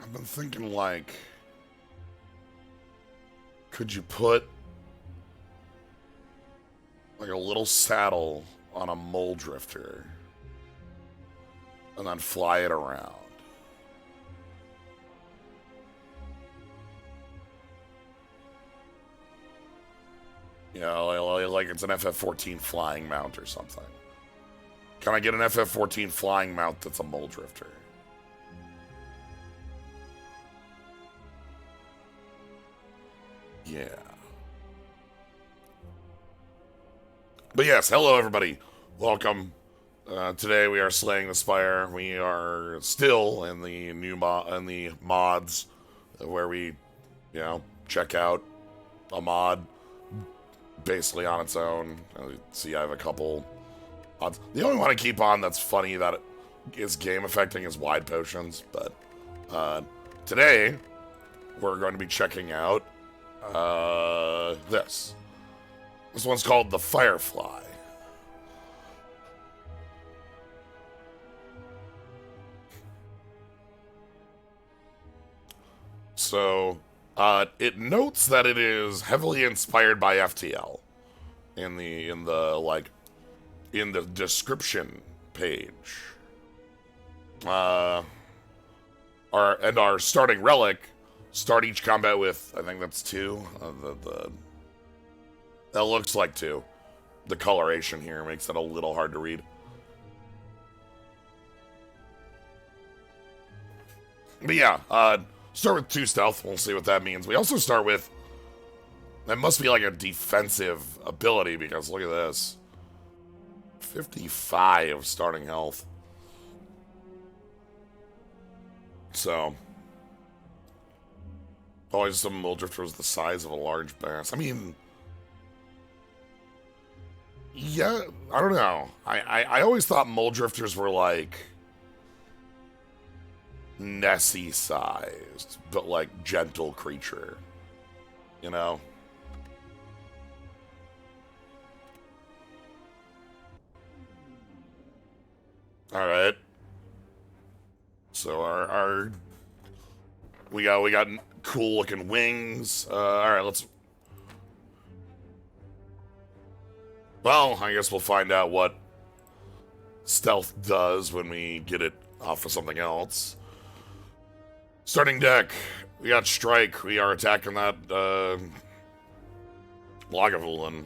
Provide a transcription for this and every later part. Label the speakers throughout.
Speaker 1: I've been thinking, like, could you put, like, a little saddle on a mole drifter and then fly it around? You know, like it's an FF-14 flying mount or something. Can I get an FF-14 flying mount that's a mole drifter? Yeah. But yes, hello everybody. Welcome. Today we are slaying the Spire. We are still in the mods where we, check out a mod basically on its own. See, I have a couple mods. The only one I keep on that's funny that it is game affecting is wide potions. But today we're going to be checking out this. This one's called the Firefly. So, it notes that it is heavily inspired by FTL in the description page. Our starting relic, start each combat with, I think that's 2. That looks like 2. The coloration here makes it a little hard to read. But yeah, start with 2 stealth. We'll see what that means. We also start with, that must be like a defensive ability because look at this. 55 starting health. So, always some mole drifter was the size of a large bass. I mean, yeah, I don't know. I always thought mole drifters were like Nessie sized, but like gentle creature, you know? All right. So our we got cool looking wings. All right, let's. Well, I guess we'll find out what stealth does when we get it off of something else. Starting deck, we got Strike. We are attacking that Lagavulin.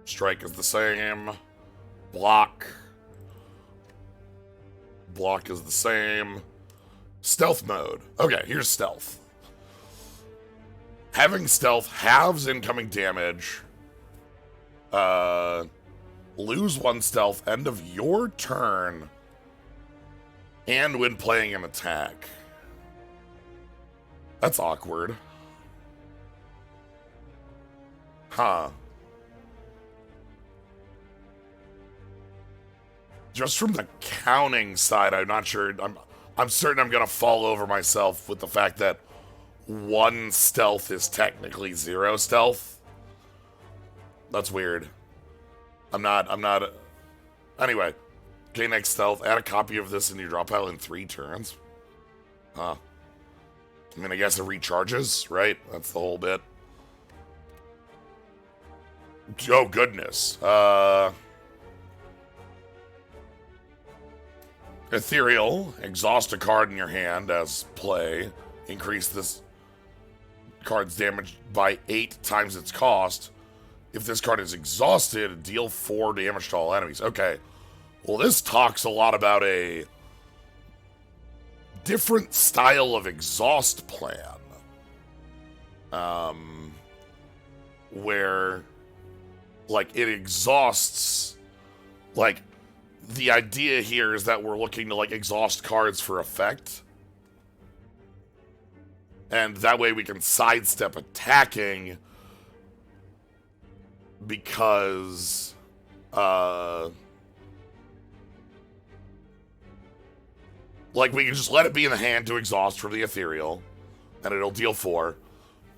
Speaker 1: Strike is the same. Block is the same. Stealth mode. Okay, here's stealth. Having stealth halves incoming damage. Lose 1 stealth end of your turn. And when playing an attack. That's awkward. Huh. Just from the counting side, I'm not sure. I'm certain I'm gonna fall over myself with the fact that 1 stealth is technically 0 stealth. That's weird. I'm not. Anyway, gain X stealth. Add a copy of this in your draw pile in 3 turns. Huh. I mean, I guess it recharges, right? That's the whole bit. Oh, goodness. Ethereal. Exhaust a card in your hand as play. Increase this card's damage by 8 times its cost. If this card is exhausted, deal 4 damage to all enemies. Okay. Well, this talks a lot about a different style of exhaust plan. Where, like, it exhausts, like, the idea here is that we're looking to, like, exhaust cards for effect. And that way we can sidestep attacking because, like, we can just let it be in the hand to exhaust for the ethereal, and it'll deal 4.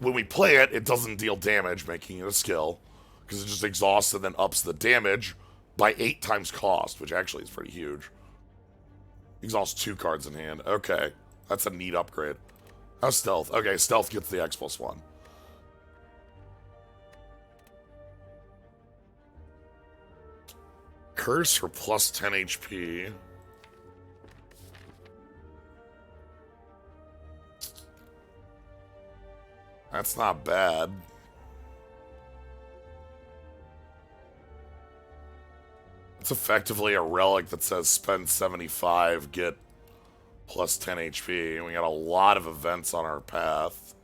Speaker 1: When we play it, it doesn't deal damage, making it a skill, because it just exhausts and then ups the damage by 8 times cost, which actually is pretty huge. Exhaust 2 cards in hand. Okay. That's a neat upgrade. How's stealth? Okay, stealth gets the X plus 1. Curse for plus 10 HP. That's not bad. It's effectively a relic that says spend 75, get plus 10 HP. And we got a lot of events on our path.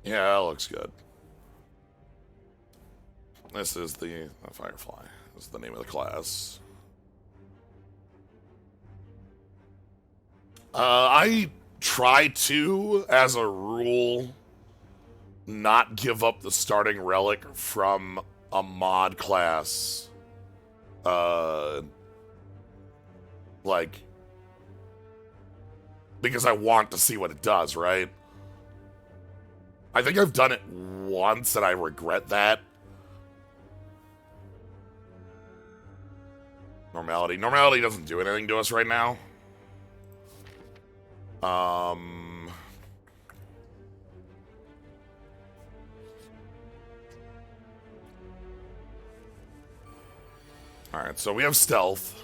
Speaker 1: Yeah, that looks good. This is the Firefly. This is the name of the class. I try to, as a rule, not give up the starting relic from a mod class. Like, because I want to see what it does, right? I think I've done it once and I regret that. Normality. Normality doesn't do anything to us right now. Alright, so we have stealth.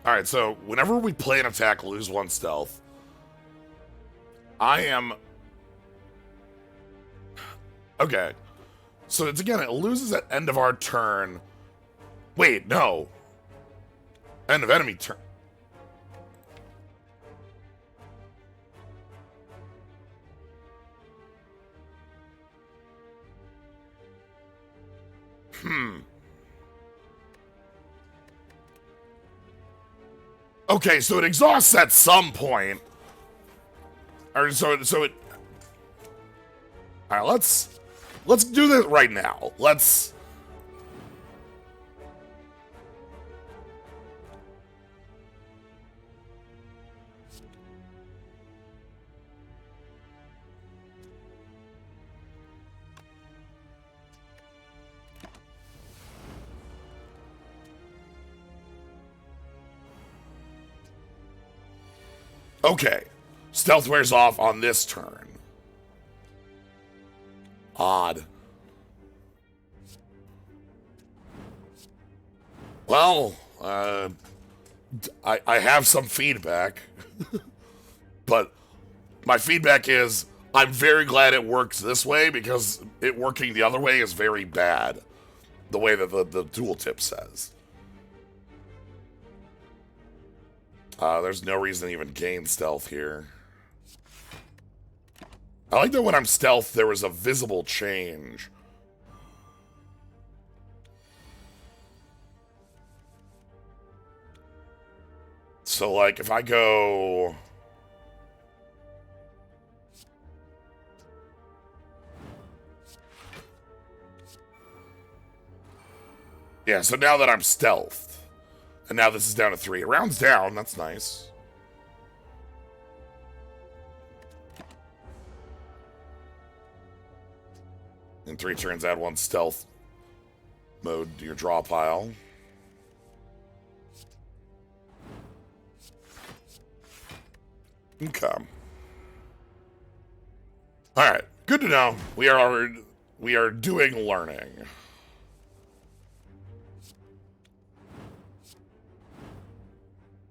Speaker 1: Alright, so whenever we play an attack, lose 1 stealth, I am... Okay. So it's again, it loses at end of our turn. Wait, no. End of enemy turn. Okay, so it exhausts at some point. Or so it. All right, let's do this right now. Let's. Okay, stealth wears off on this turn. Odd. Well, I have some feedback, but my feedback is I'm very glad it works this way because it working the other way is very bad, the way that the tooltip says. There's no reason to even gain stealth here. I like that when I'm stealth, there was a visible change. So, like, if I go... Yeah, so now that I'm stealth, and now this is down to 3. It rounds down, that's nice. In 3 turns, add 1 stealth mode to your draw pile. Okay. Alright, good to know. We are doing learning.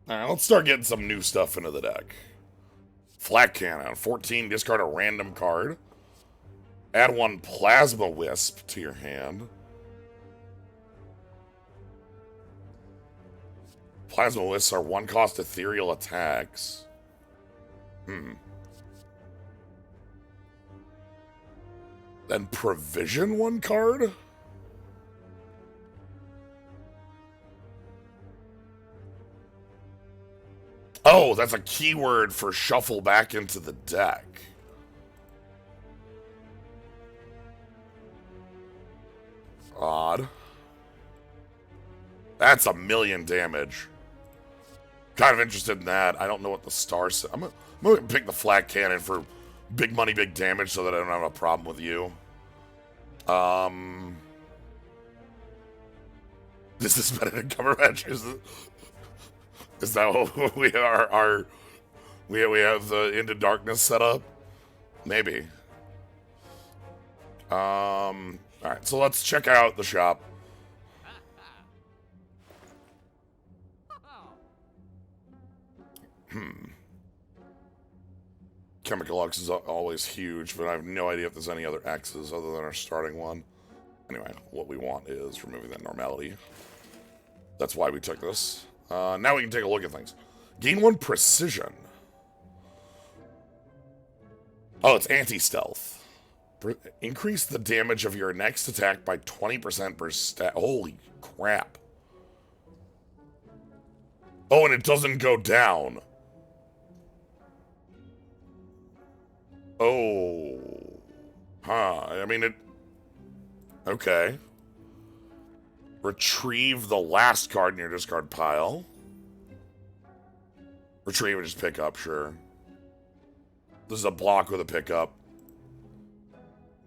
Speaker 1: Alright, let's start getting some new stuff into the deck. Flat Cannon. 14, discard a random card. Add 1 Plasma Wisp to your hand. Plasma Wisps are 1-cost ethereal attacks. Then Provision 1 card? Oh, that's a keyword for shuffle back into the deck. Odd. That's a 1,000,000 damage. Kind of interested in that. I don't know what the star said. I'm gonna pick the flak cannon for big money, big damage, so that I don't have a problem with you. This is better than cover match. Is that what we are? We have the Into Darkness set up? Maybe. All right. So let's check out the shop. Chemical X is always huge, but I have no idea if there's any other X's other than our starting one. Anyway, what we want is removing that normality. That's why we took this. Now we can take a look at things. Gain 1 precision. Oh, it's anti-stealth. Increase the damage of your next attack by 20% per stat. Holy crap. Oh, and it doesn't go down. Oh. Huh. I mean, it... Okay. Retrieve the last card in your discard pile. Retrieve and just pick up, sure. This is a block with a pickup.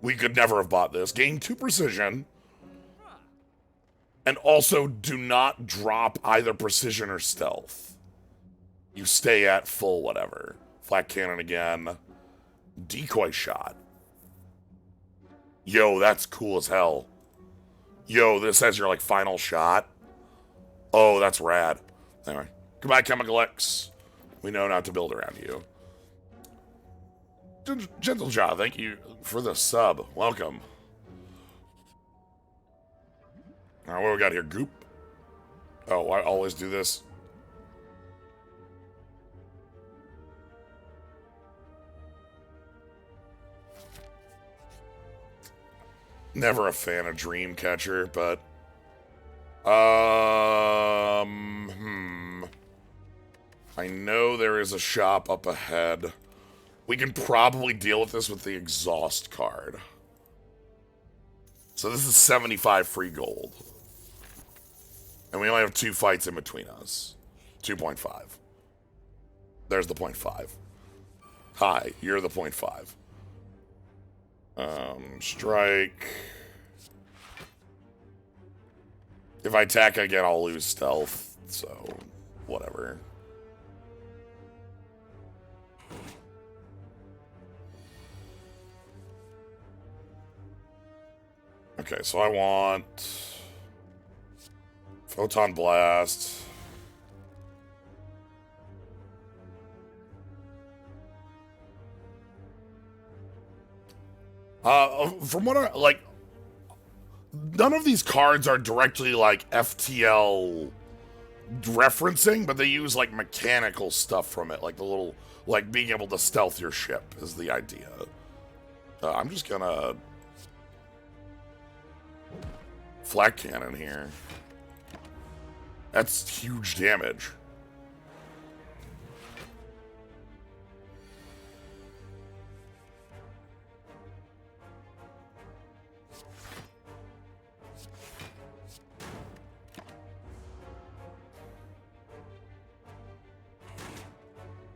Speaker 1: We could never have bought this. Gain 2 precision. And also do not drop either precision or stealth. You stay at full whatever. Flak cannon again. Decoy shot. Yo, that's cool as hell. Yo, this has your, like, final shot. Oh, that's rad. Anyway. Goodbye, Chemical X. We know not to build around you. Gentle Jaw, thank you for the sub. Welcome. Alright, what do we got here? Goop? Oh, I always do this. Never a fan of Dreamcatcher, but... I know there is a shop up ahead. We can probably deal with this with the exhaust card. So this is 75 free gold. And we only have 2 fights in between us. 2.5. There's the 0.5. Hi, you're the 0.5. Strike. If I attack again, I'll lose stealth. So, whatever. Okay, so I want Photon Blast. From what I, like, none of these cards are directly, like, FTL referencing, but they use, like, mechanical stuff from it. Like, the little, like, being able to stealth your ship is the idea. I'm just gonna... Flak cannon here. That's huge damage.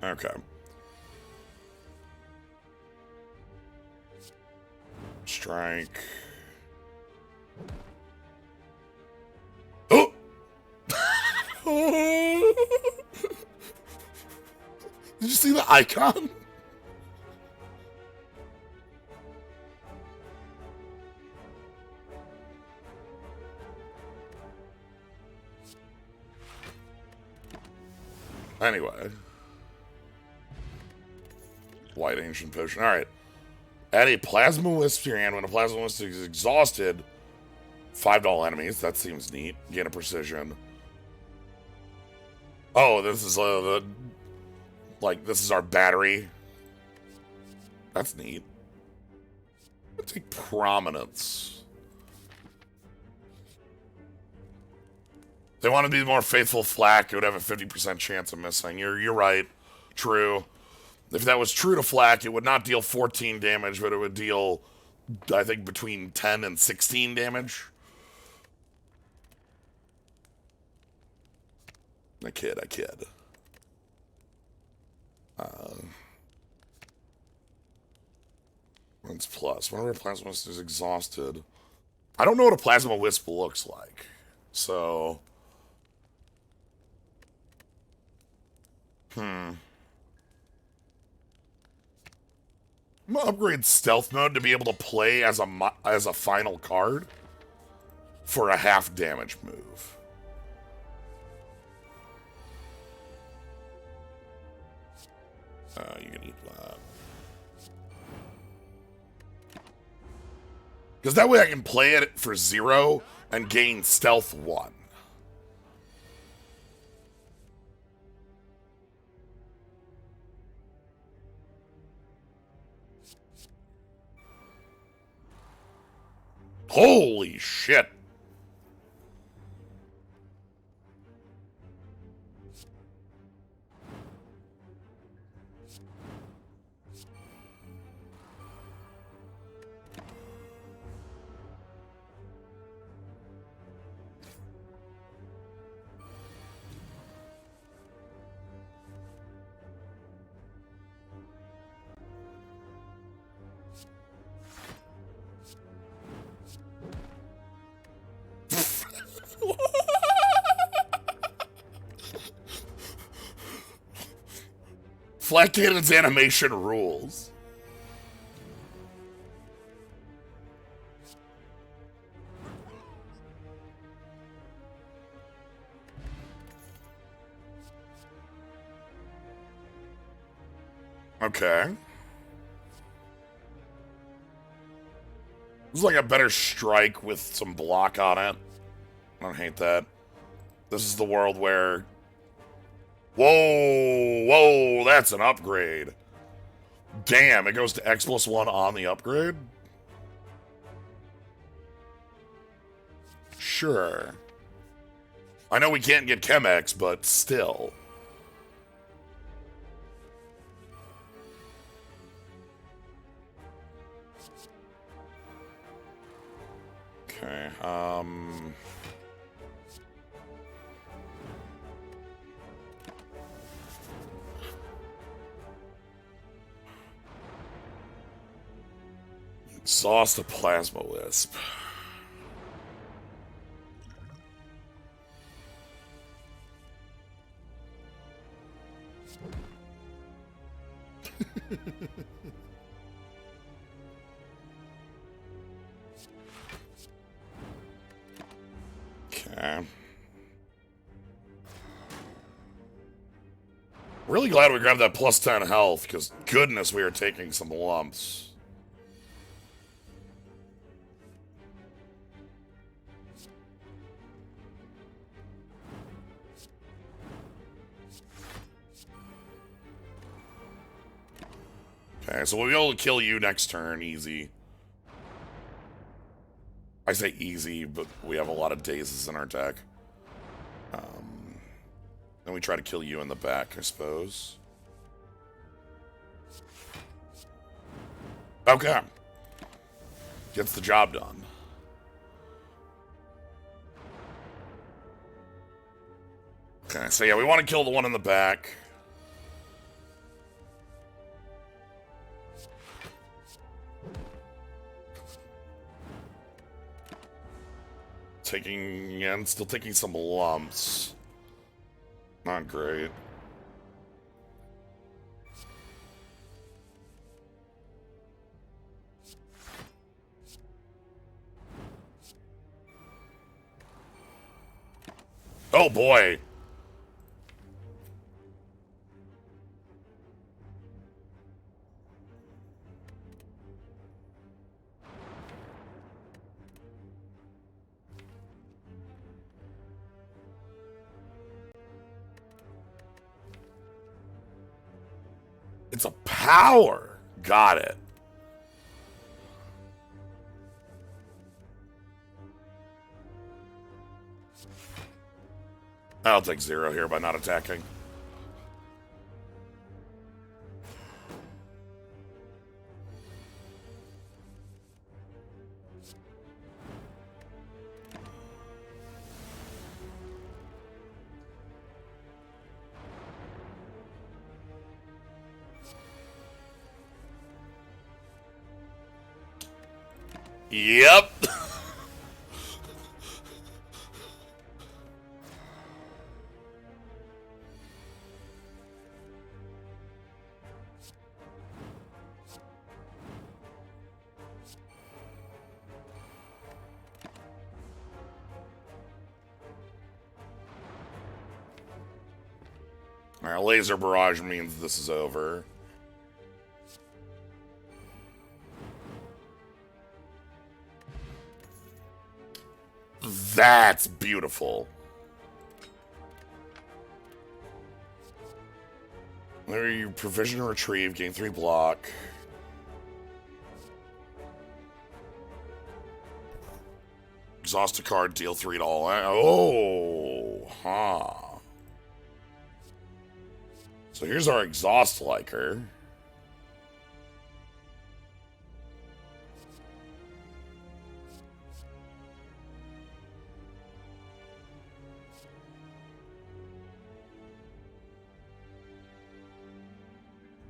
Speaker 1: Okay. Strike. Oh! Did you see the icon? Anyway. White Ancient Potion. Alright. Add a Plasma Wisp to your hand. When a Plasma Wisp is exhausted, $5 enemies. That seems neat. Gain a precision. Oh, this is this is our battery. That's neat. Let's take Prominence. They want to be more faithful Flak. It would have a 50% chance of missing. You're right. True. If that was true to Flak, it would not deal 14 damage, but it would deal, I think, between 10 and 16 damage. I kid. That's plus. Whenever a plasma wisp is exhausted. I don't know what a plasma wisp looks like. So. I'm gonna upgrade stealth mode to be able to play as a final card for a half damage move. You can eat that. Because that way I can play it for 0 and gain stealth 1. Holy shit. Flat Cannon's animation rules. Okay. This is like a better strike with some block on it. I don't hate that. This is the world where... Whoa, that's an upgrade. Damn, it goes to X+1 on the upgrade? Sure. I know we can't get Chemex, but still. Okay, exhaust a plasma wisp. Okay. Really glad we grabbed that plus 10 health, because goodness, we are taking some lumps. Okay, so we'll be able to kill you next turn, easy. I say easy, but we have a lot of dazes in our deck. Then we try to kill you in the back, I suppose. Okay. Gets the job done. Okay, so yeah, we want to kill the one in the back. Still taking some lumps. Not great. Oh boy. It's a power. Got it. I'll take 0 here by not attacking. Yep. Alright, laser barrage means this is over. That's beautiful. There you provision and retrieve, gain 3 block. Exhaust a card, deal 3 to all. Oh, huh. So here's our exhaust liker.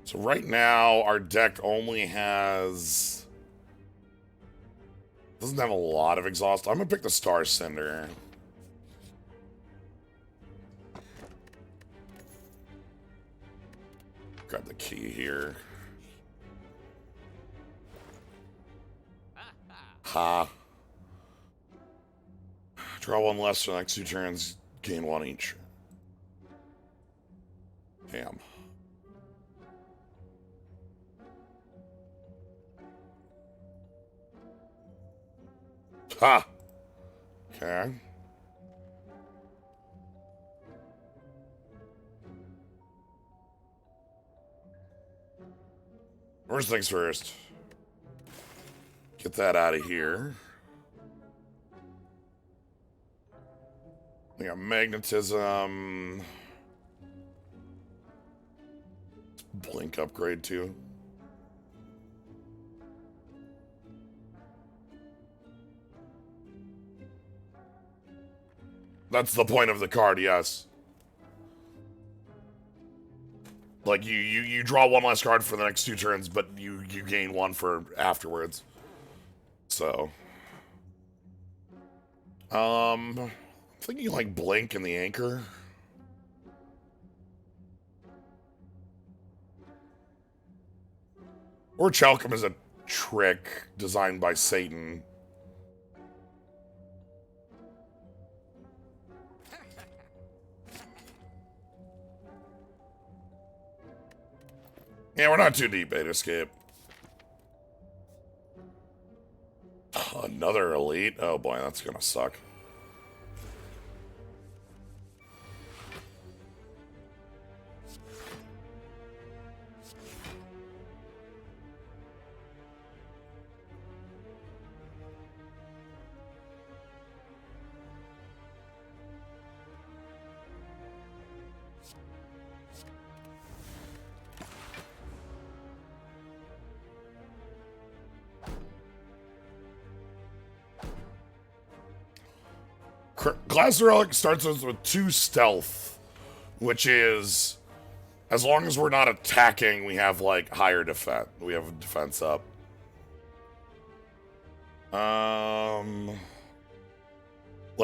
Speaker 1: So right now, our deck only has... doesn't have a lot of exhaust. I'm gonna pick the Star Cinder. Grab the key here. Ha. Draw 1 less for the next 2 turns, gain 1 each. Damn. Ha! Okay. First things first. Get that out of here. We got magnetism. Blink upgrade too. That's the point of the card, yes. Like, you draw 1 less card for the next 2 turns, but you gain 1 for afterwards. So. I'm thinking, like, Blink and the Anchor. Or Chalcum is a trick designed by Satan. Yeah, we're not too deep, Bait Escape. Another elite? Oh boy, that's gonna suck. Glass Relic starts us with 2 stealth, which is, as long as we're not attacking, we have, like, higher defense. We have defense up. Like,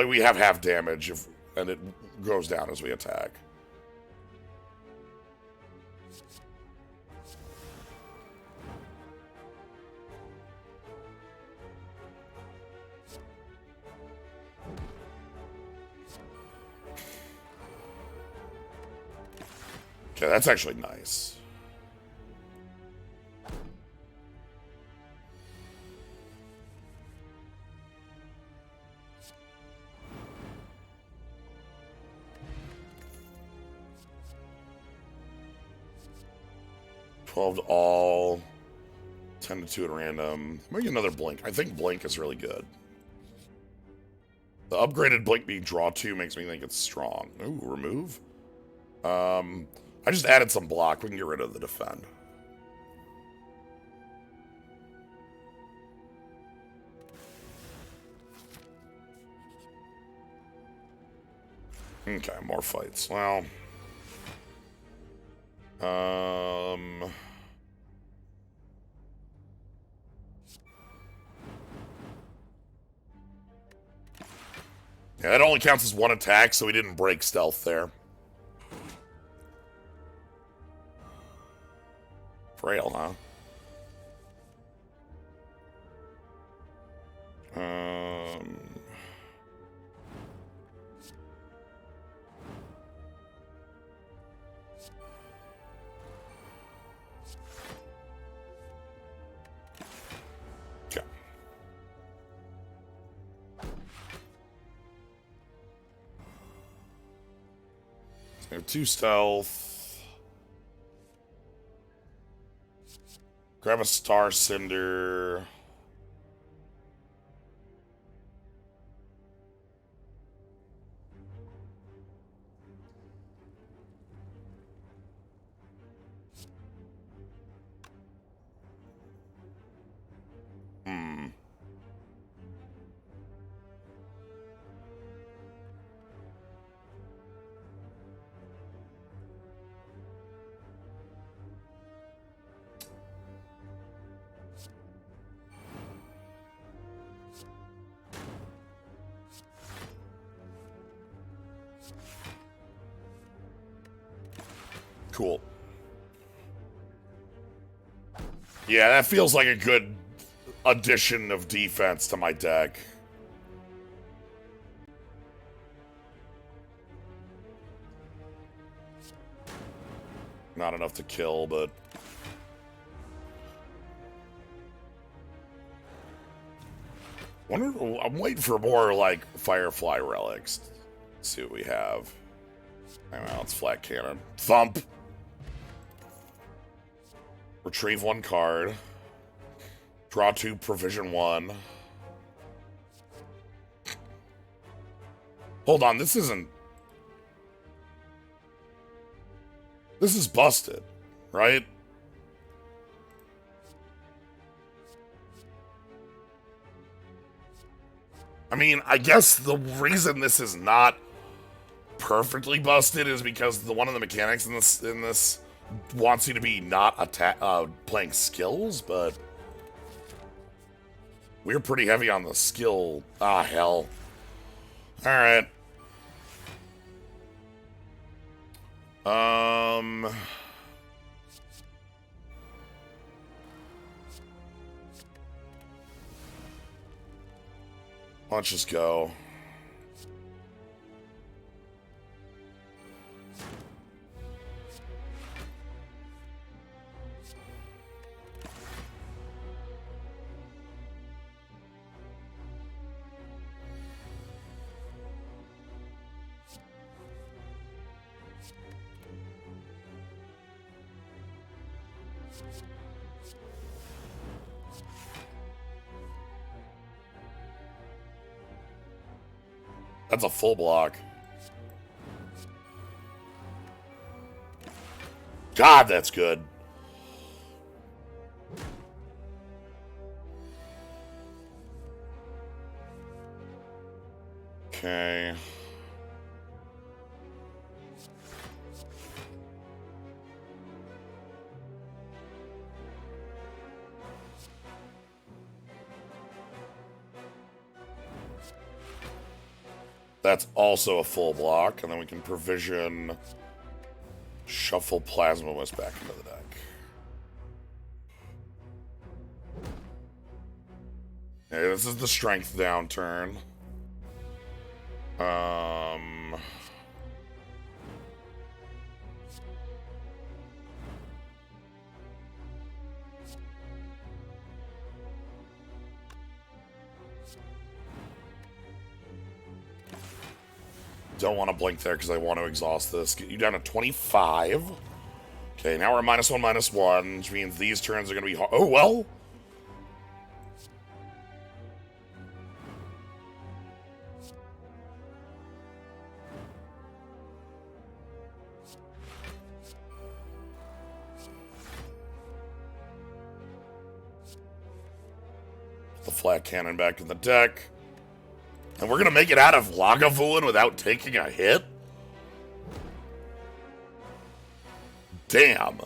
Speaker 1: we have half damage, and it goes down as we attack. Okay, that's actually nice. $12 to all, 10 to 2 at random. Maybe another Blink. I think Blink is really good. The upgraded Blink being draw 2 makes me think it's strong. Ooh, remove? I just added some block. We can get rid of the defend. Okay, more fights. Well, Yeah, that only counts as one attack, so we didn't break stealth there. Frail, huh? Okay. So we have 2 stealth. Grab a star cinder. Cool. Yeah, that feels like a good addition of defense to my deck. Not enough to kill, but... I'm waiting for more, like, Firefly relics. Let's see what we have. Oh, well, it's flat cannon. Thump! Retrieve 1 card. Draw 2, provision 1. Hold on, this isn't... This is busted, right? I mean, I guess the reason this is not perfectly busted is because one of the mechanics in this wants you to be not playing skills, but we're pretty heavy on the skill. Ah, hell. All right. Let's just go. That's a full block. God, that's good. Okay. That's also a full block, and then we can provision shuffle Plasma Wisp back into the deck. Okay, this is the strength downturn. Don't want to blink there because I want to exhaust this. Get you down to 25. Okay, now we're -1/-1, which means these turns are going to be hard. Oh, well. Put the flat cannon back in the deck. And we're going to make it out of Lagavulin without taking a hit? Damn.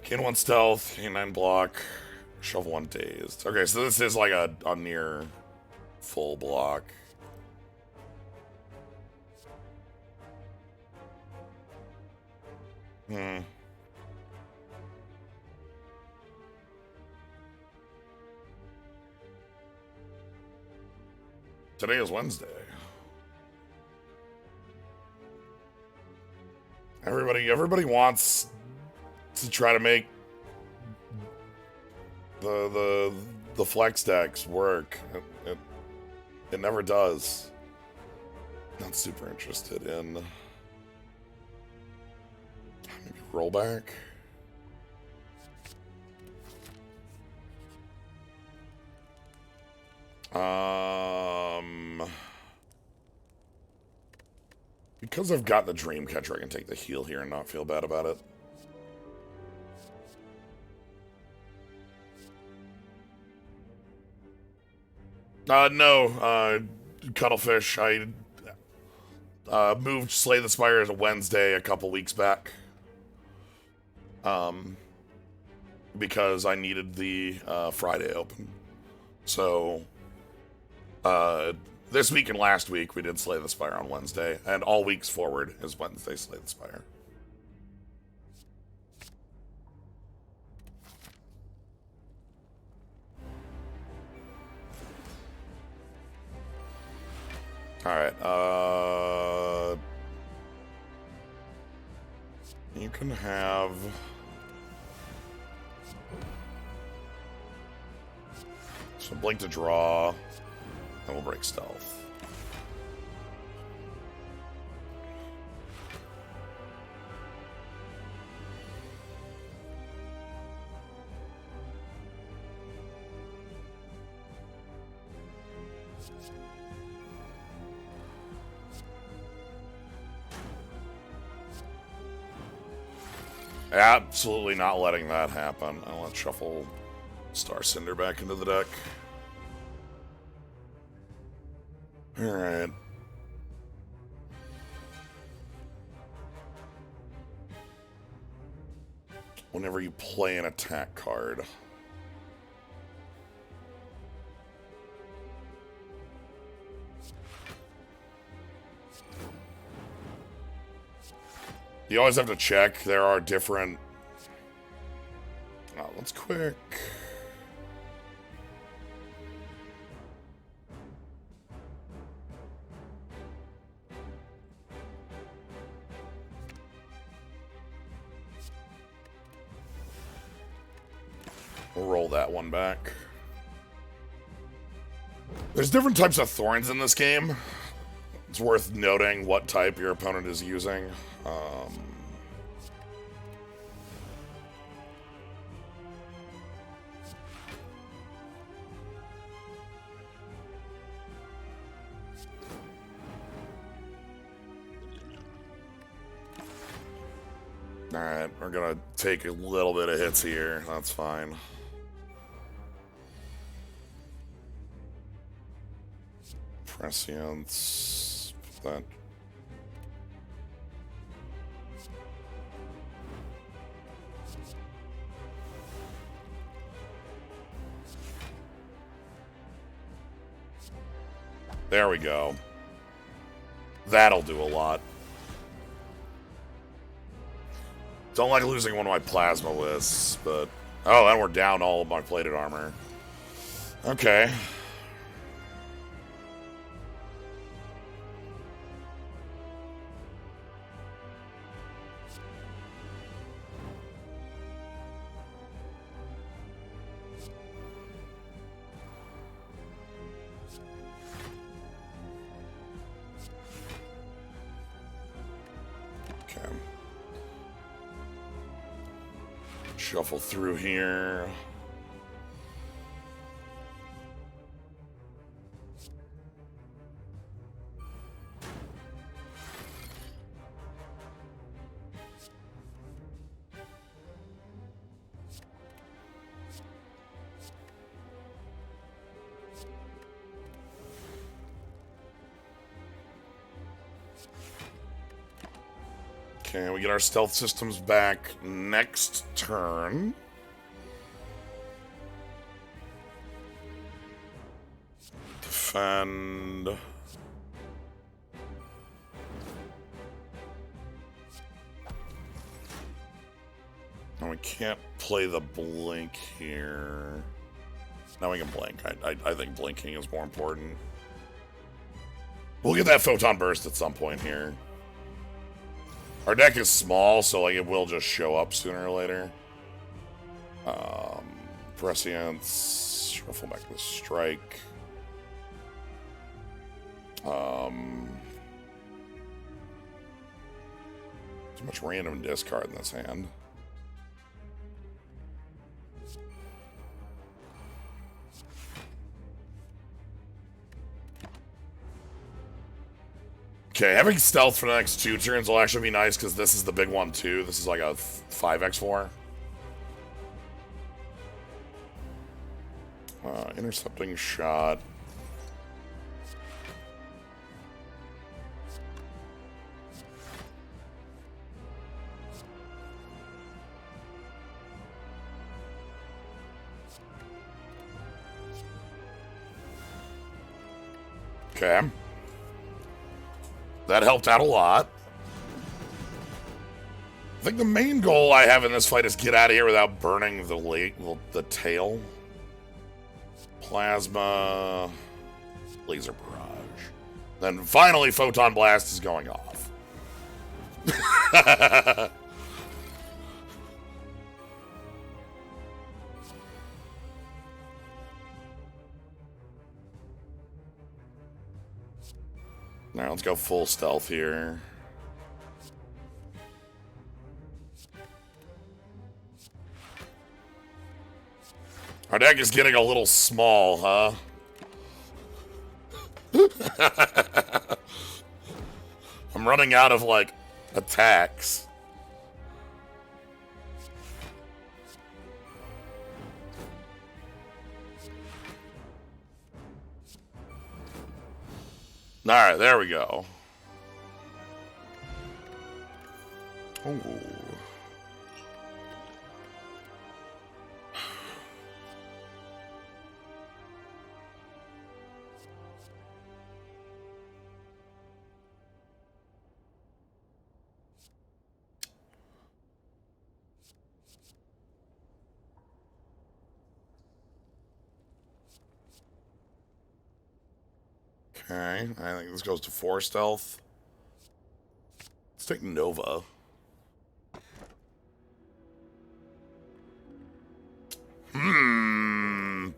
Speaker 1: Gain 1 stealth, gain 9 block, shovel 1 dazed. Okay, so this is like a near full block. Today is Wednesday. Everybody wants to try to make the flex decks work. It never does. Not super interested in maybe rollback. Because I've got the Dreamcatcher, I can take the heal here and not feel bad about it. No, Cuttlefish. I moved Slay the Spire to Wednesday a couple weeks back. Because I needed the Friday open. So, this week and last week, we did Slay the Spire on Wednesday, and all weeks forward is Wednesday Slay the Spire. Alright, you can have some blink to draw, and we'll break stealth. Absolutely not letting that happen. I'll let shuffle Star Cinder back into the deck. Alright. Whenever you play an attack card, you always have to check. There are different... Oh, let's quick... We'll roll that one back. There's different types of thorns in this game. It's worth noting what type your opponent is using. Alright, we're gonna take a little bit of hits here. That's fine. Prescience. That. There we go. That'll do a lot. Don't like losing one of my plasma lists, but... Oh, and we're down all of my plated armor. Okay. Shuffle through here. Okay, we get our stealth systems back next turn. Defend. And we can't play the blink here. Now we can blink. I think blinking is more important. We'll get that photon burst at some point here. Our deck is small, so like it will just show up sooner or later. Prescience, shuffle back the strike. Too much random discard in this hand. Okay, having stealth for the next 2 turns will actually be nice because this is the big one too. This is like a 5x4. Intercepting shot. Okay. That helped out a lot. I think the main goal I have in this fight is get out of here without burning the tail. Plasma. Laser barrage. Then finally Photon Blast is going off. Alright, let's go full stealth here. Our deck is getting a little small, huh? I'm running out of, like, attacks. Alright, there we go. Ooh. Okay, I think this goes to 4 stealth. Let's take Nova. Hmm.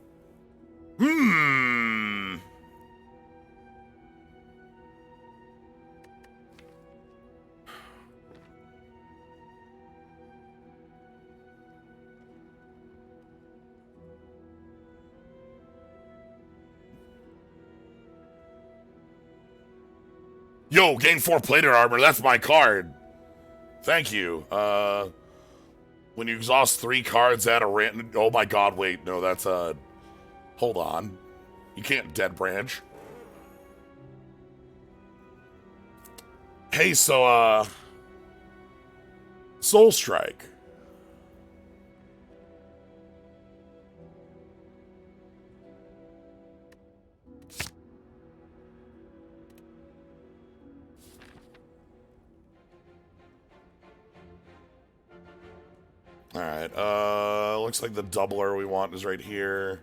Speaker 1: Yo, gain 4 plated armor. That's my card. Thank you. When you exhaust 3 cards at a random... Oh my god, wait. No, that's a... Hold on. You can't dead branch. Hey, so, Soul Strike. Alright, looks like the doubler we want is right here.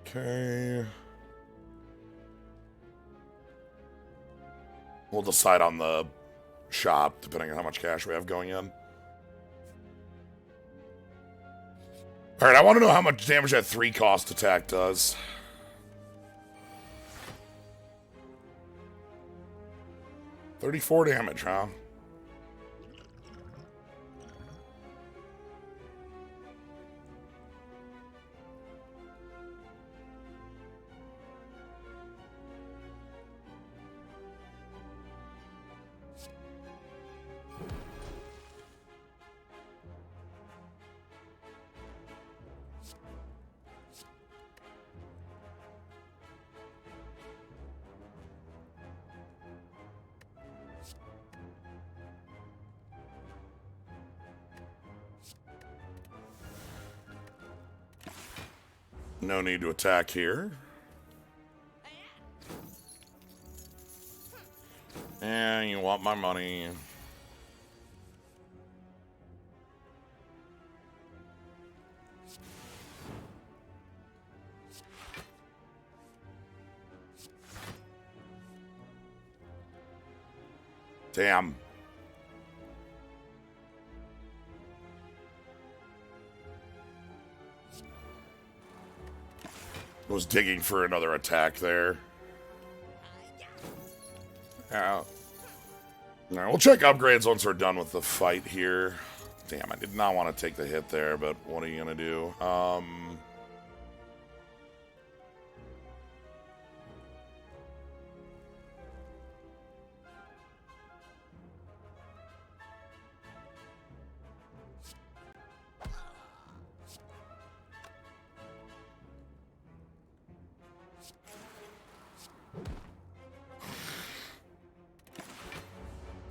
Speaker 1: Okay. We'll decide on the shop, depending on how much cash we have going in. Alright, I want to know how much damage that 3-cost attack does. $34 damage, huh? No need to attack here. And you want my money. Damn. Was digging for another attack there. Yeah. Alright, we'll check upgrades once we're done with the fight here. Damn, I did not want to take the hit there, but what are you gonna do?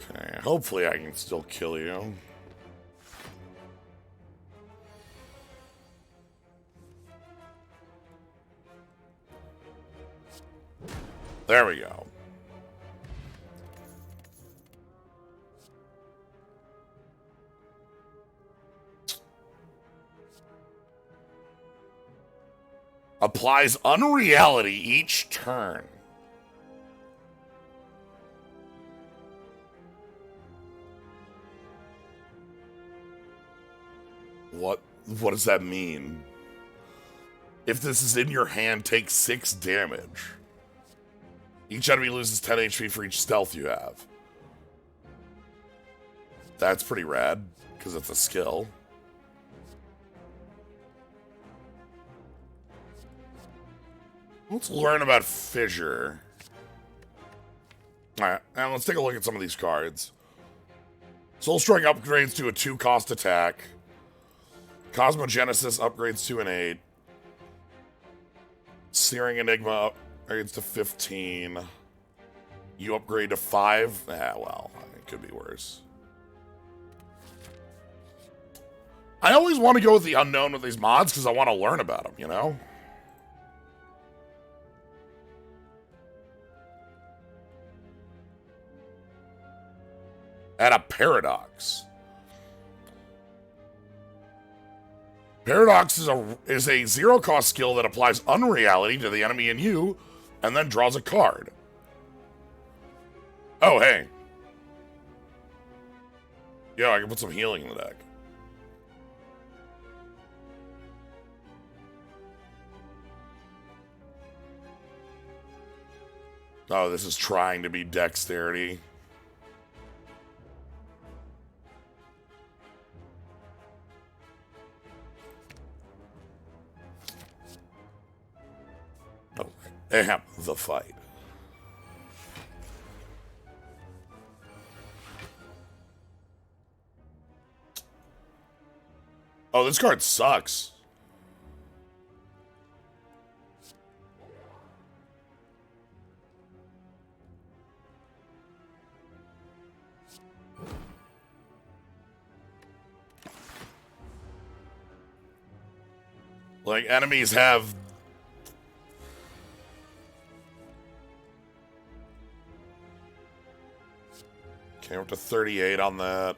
Speaker 1: Okay, hopefully I can still kill you. There we go. Applies unreality each turn. What does that mean? If this is in your hand, take 6 damage. Each enemy loses 10 HP for each stealth you have. That's pretty rad, because it's a skill. Let's learn about Fissure. Alright, now let's take a look at some of these cards. Soul Strike upgrades to a 2-cost attack. Cosmogenesis upgrades to an 8. Searing Enigma upgrades to 15. You upgrade to 5? Well, it could be worse. I always want to go with the unknown with these mods because I want to learn about them, you know? Add a Paradox. Paradox is a 0-cost skill that applies unreality to the enemy and you, and then draws a card. Oh, hey. Yeah, I can put some healing in the deck. Oh, this is trying to be dexterity. Oh, damn, the fight. Oh, this card sucks. Like, enemies have... Okay, we're up to 38 on that.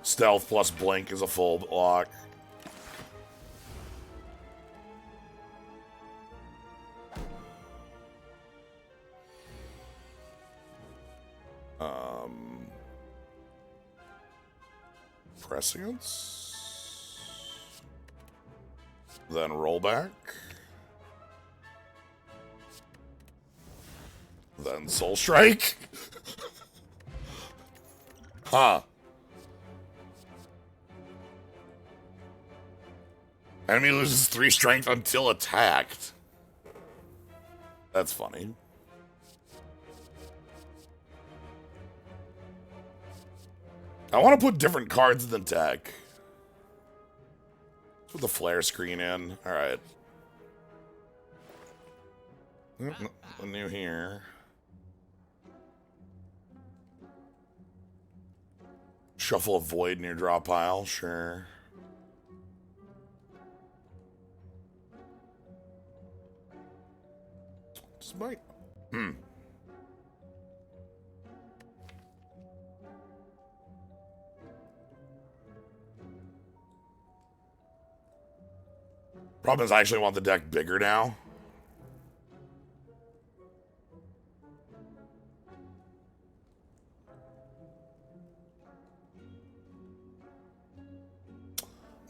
Speaker 1: Stealth plus blink is a full block. Prescience. Then rollback. Then Soul Strike. Huh. Enemy loses 3 strength until attacked. That's funny. I want to put different cards in the deck. Put the flare screen in. Alright. New here. Shuffle a void in your draw pile, sure. Smite. Problem is I actually want the deck bigger now.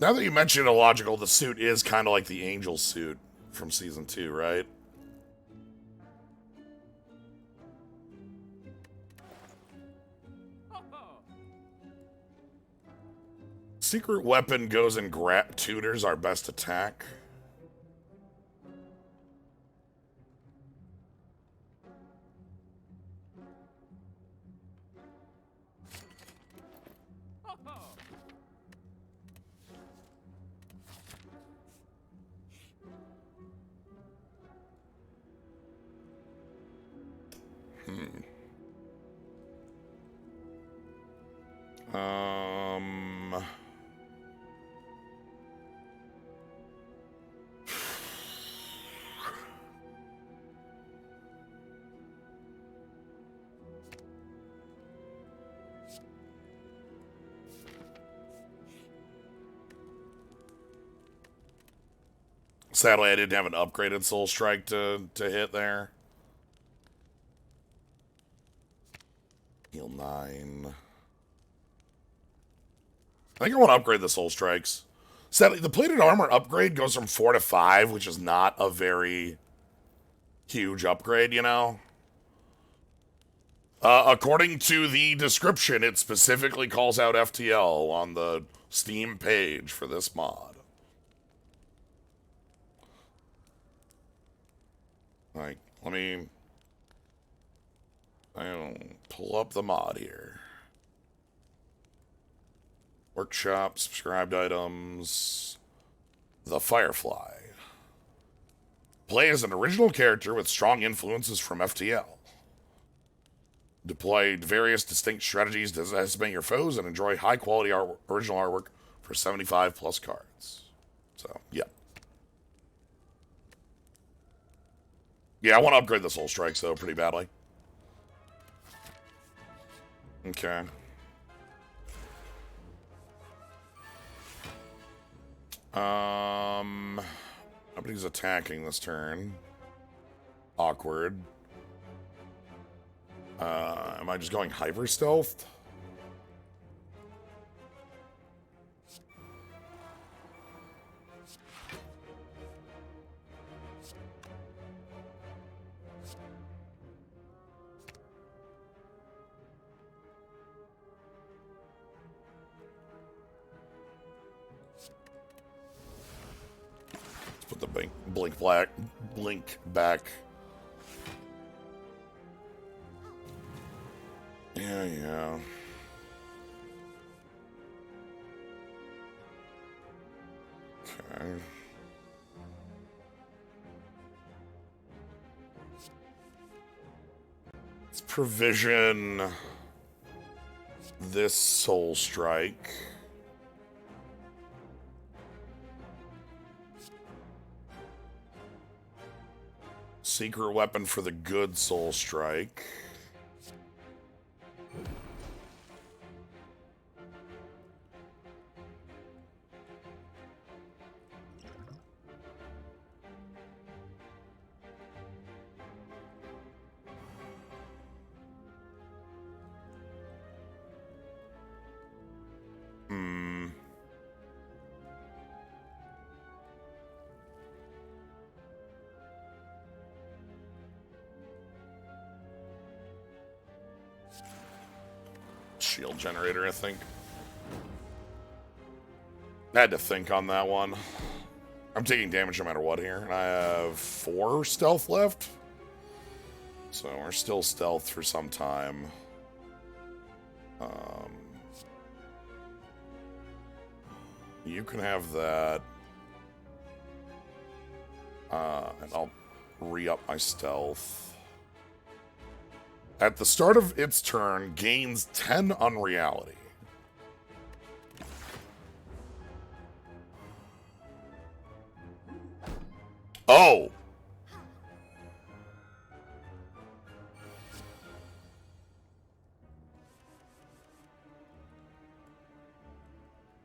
Speaker 1: Now that you mention illogical, the suit is kind of like the angel suit from season 2, right? Secret weapon goes and tutors our best attack. Sadly, I didn't have an upgraded Soul Strike to hit there. Heal 9. I think I want to upgrade the Soul Strikes. Sadly, the plated armor upgrade goes from 4 to 5, which is not a very huge upgrade, you know? According to the description, it specifically calls out FTL on the Steam page for this mod. Like, let me... I'll pull up the mod here. Workshop, subscribed items... The Firefly. Play as an original character with strong influences from FTL. Deploy various distinct strategies to estimate your foes and enjoy high-quality original artwork for 75 plus cards. So, yeah. Yeah, I want to upgrade the Soul Strikes, though, pretty badly. Okay. Nobody's attacking this turn. Awkward. Am I just going hyper stealth? Let's put the blink back. Yeah. Okay. Let's provision this Soul Strike. Secret weapon for the good Soul Strike. Shield generator, I think. I had to think on that one. I'm taking damage no matter what here. And I have 4 stealth left. So we're still stealth for some time. You can have that. And I'll re-up my stealth. At the start of its turn, gains 10 unreality. Oh!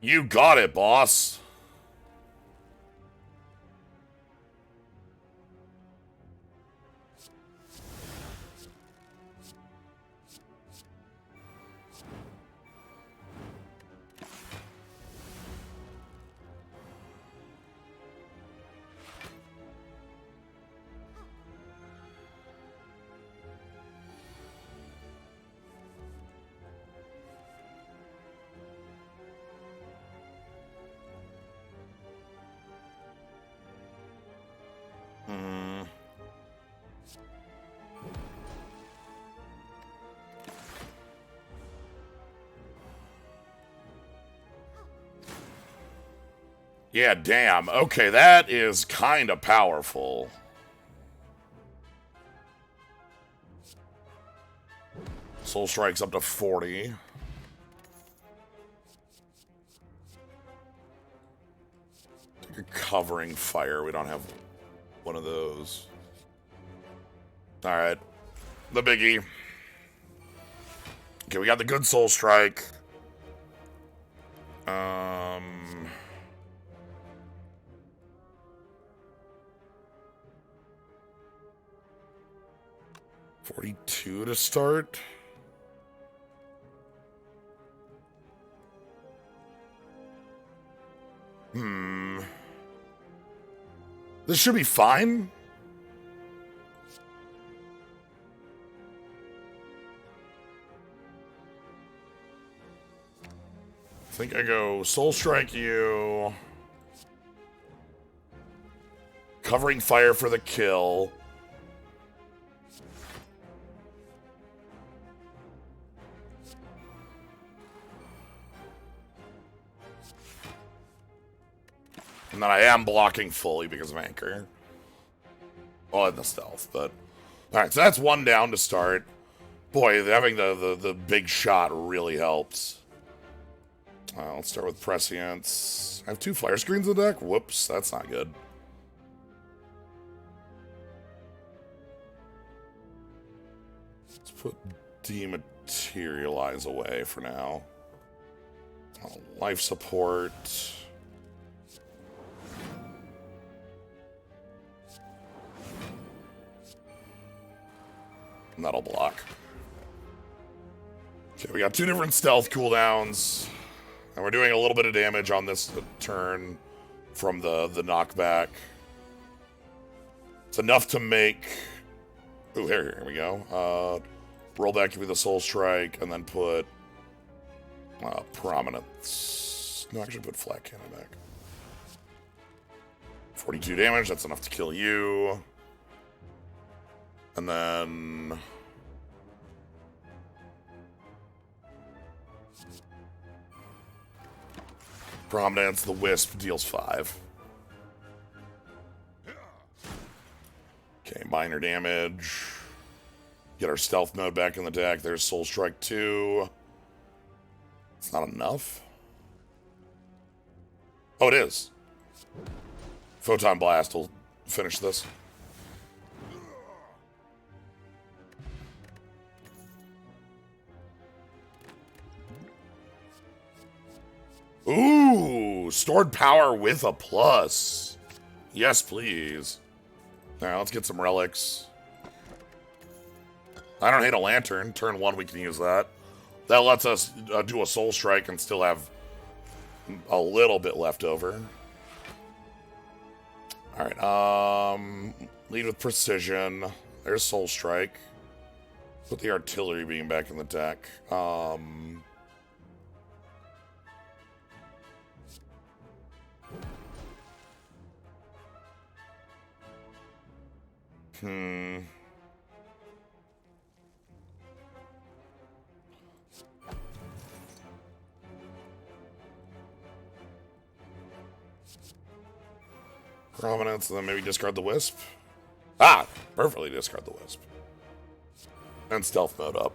Speaker 1: You got it, boss. Yeah, damn. Okay, that is kind of powerful. Soul Strike's up to 40. Take a covering fire. We don't have one of those. Alright. The biggie. Okay, we got the good Soul Strike. 42 to start. This should be fine. I think I go Soul Strike you. Covering fire for the kill. And then I am blocking fully because of Anchor. Well, and the stealth, but... Alright, so that's one down to start. Boy, having the big shot really helps. Let's start with Prescience. I have 2 flare screens in the deck? Whoops, that's not good. Let's put Dematerialize away for now. Life support... And that'll block. Okay, we got 2 different stealth cooldowns. And we're doing a little bit of damage on this turn from the knockback. It's enough to make... Ooh, here we go. Roll back, give me the Soul Strike, and then put... Prominence. No, actually put Flat Cannon back. 42 damage, that's enough to kill you. And then... Prominence, the Wisp deals 5. Okay, minor damage. Get our stealth mode back in the deck. There's Soul Strike 2. It's not enough. Oh, it is. Photon Blast will finish this. Ooh, stored power with a plus. Yes, please. Now, let's get some relics. I don't hate a lantern. Turn 1, we can use that. That lets us do a Soul Strike and still have a little bit left over. Alright, lead with Precision. There's Soul Strike. Put the Artillery Beam back in the deck. Prominence, and then maybe discard the Wisp. Ah! Perfectly discard the Wisp. And stealth mode up.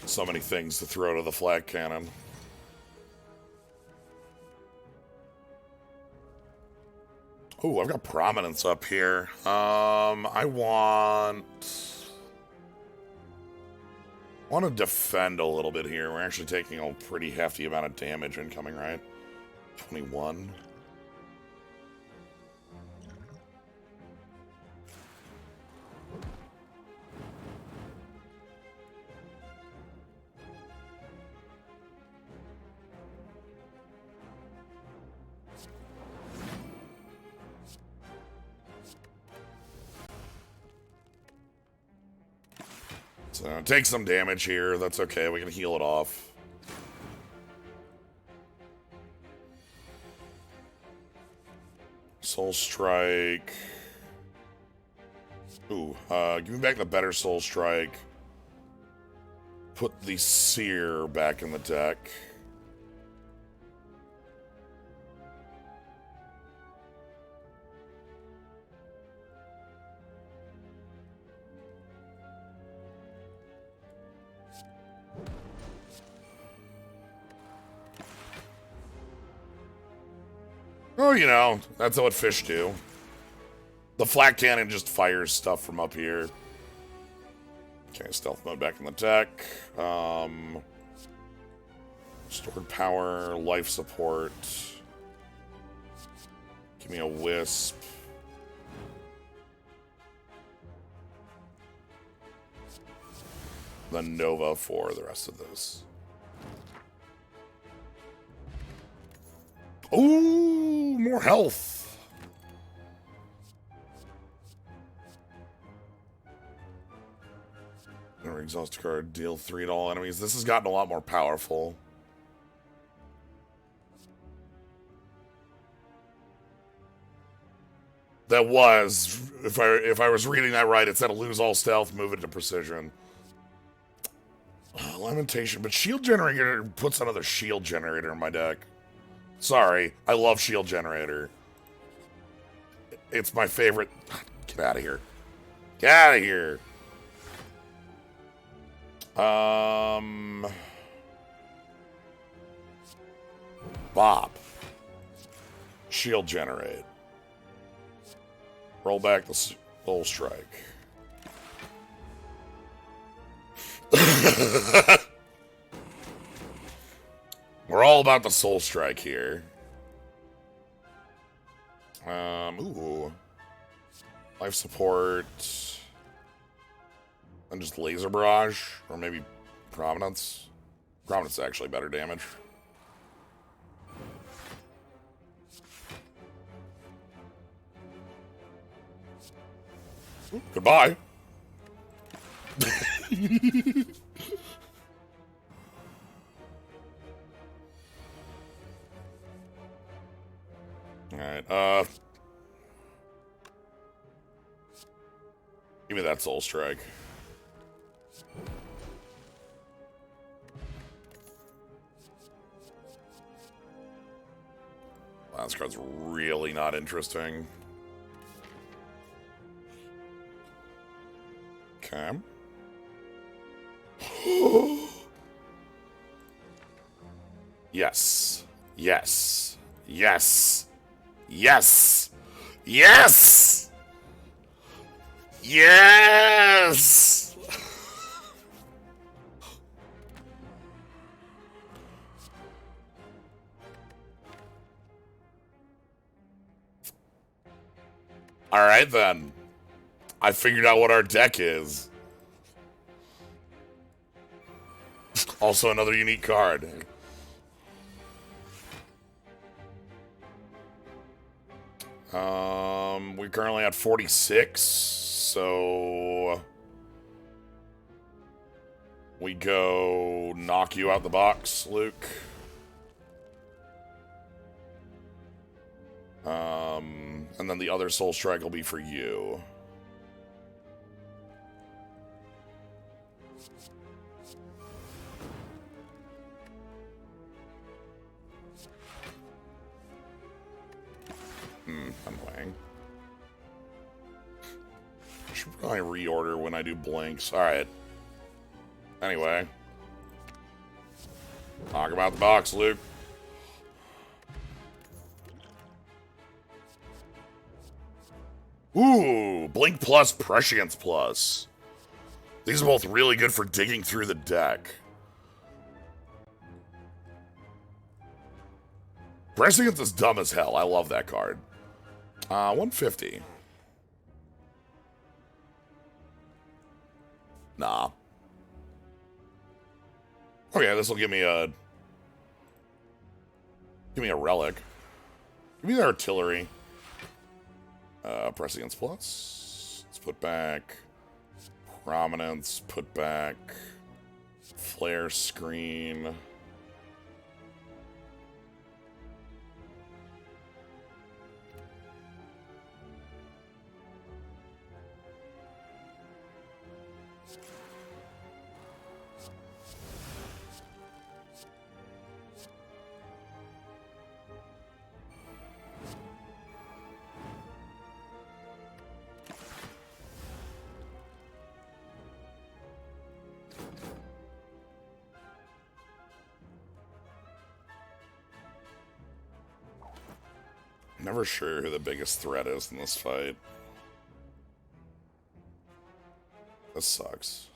Speaker 1: So many things to throw to the Flat Cannon. Oh, I've got prominence up here. I want to defend a little bit here. We're actually taking a pretty hefty amount of damage incoming, right? 21. So take some damage here. That's okay. We can heal it off. Soul Strike. Ooh, give me back the better Soul Strike. Put the Seer back in the deck. Oh, you know, that's what fish do. The flat cannon just fires stuff from up here. Okay, stealth mode back in the deck. Stored power, life support. Give me a wisp. Then Nova for the rest of this. Ooh, more health. Or exhaust card, deal 3 to all enemies. This has gotten a lot more powerful. That was, if I was reading that right, it said lose all stealth, move it to precision. Lamentation, but shield generator puts another shield generator in my deck. Sorry, I love shield generator. It's my favorite. Get out of here. Get out of here. Bob. Shield generate. Roll back the Soul Strike. We're all about the Soul Strike here. Ooh. Life support. And just Laser Barrage. Or maybe Prominence. Prominence is actually better damage. Ooh, goodbye. Alright, give me that Soul Strike. Wow, this card's really not interesting. Okay. Yes. Yes. Yes. Yes! Yes! Yes! Alright then. I figured out what our deck is. Also another unique card. We're currently at 46, so we go knock you out the box, Luke. And then the other Soul Strike will be for you. Annoying. Should probably reorder when I do blanks. Alright. Anyway. Talk about the box, Luke. Ooh, Blink Plus, Prescience Plus. These are both really good for digging through the deck. Prescience is dumb as hell. I love that card. 150. Nah. Okay, this will give me a relic. Give me the artillery. Prescience Plus. Let's put back Prominence, put back Flare Screen. Never sure who the biggest threat is in this fight. This sucks.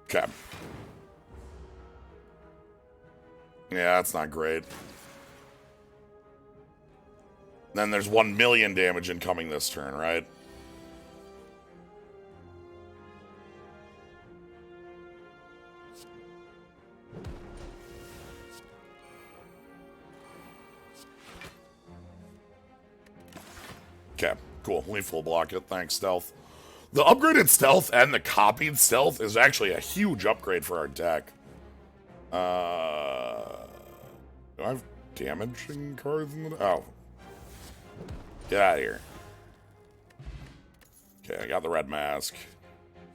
Speaker 1: Okay. Yeah, that's not great. Then there's 1 million damage incoming this turn, right? Okay, cool. We full block it. Thanks, Stealth. The upgraded Stealth and the copied Stealth is actually a huge upgrade for our deck. Do I have damaging cards in the... Oh. Get out of here. Okay, I got the red mask.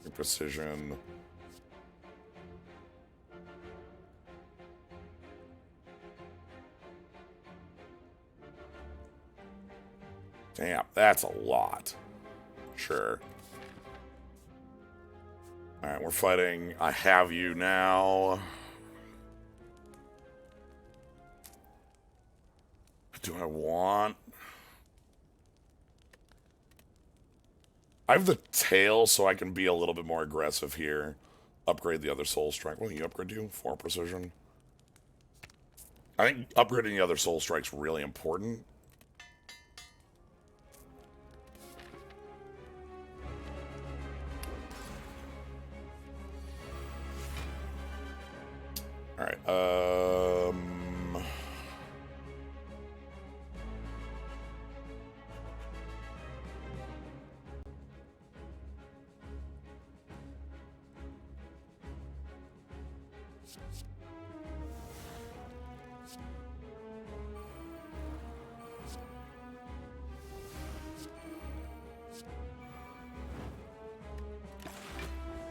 Speaker 1: Your precision. Damn, that's a lot. Sure. Alright, we're fighting I Have You now. Do I want... I have the tail, so I can be a little bit more aggressive here. Upgrade the other Soul Strike. What do you upgrade to? 4 precision? I think upgrading the other Soul Strike's really important. Alright,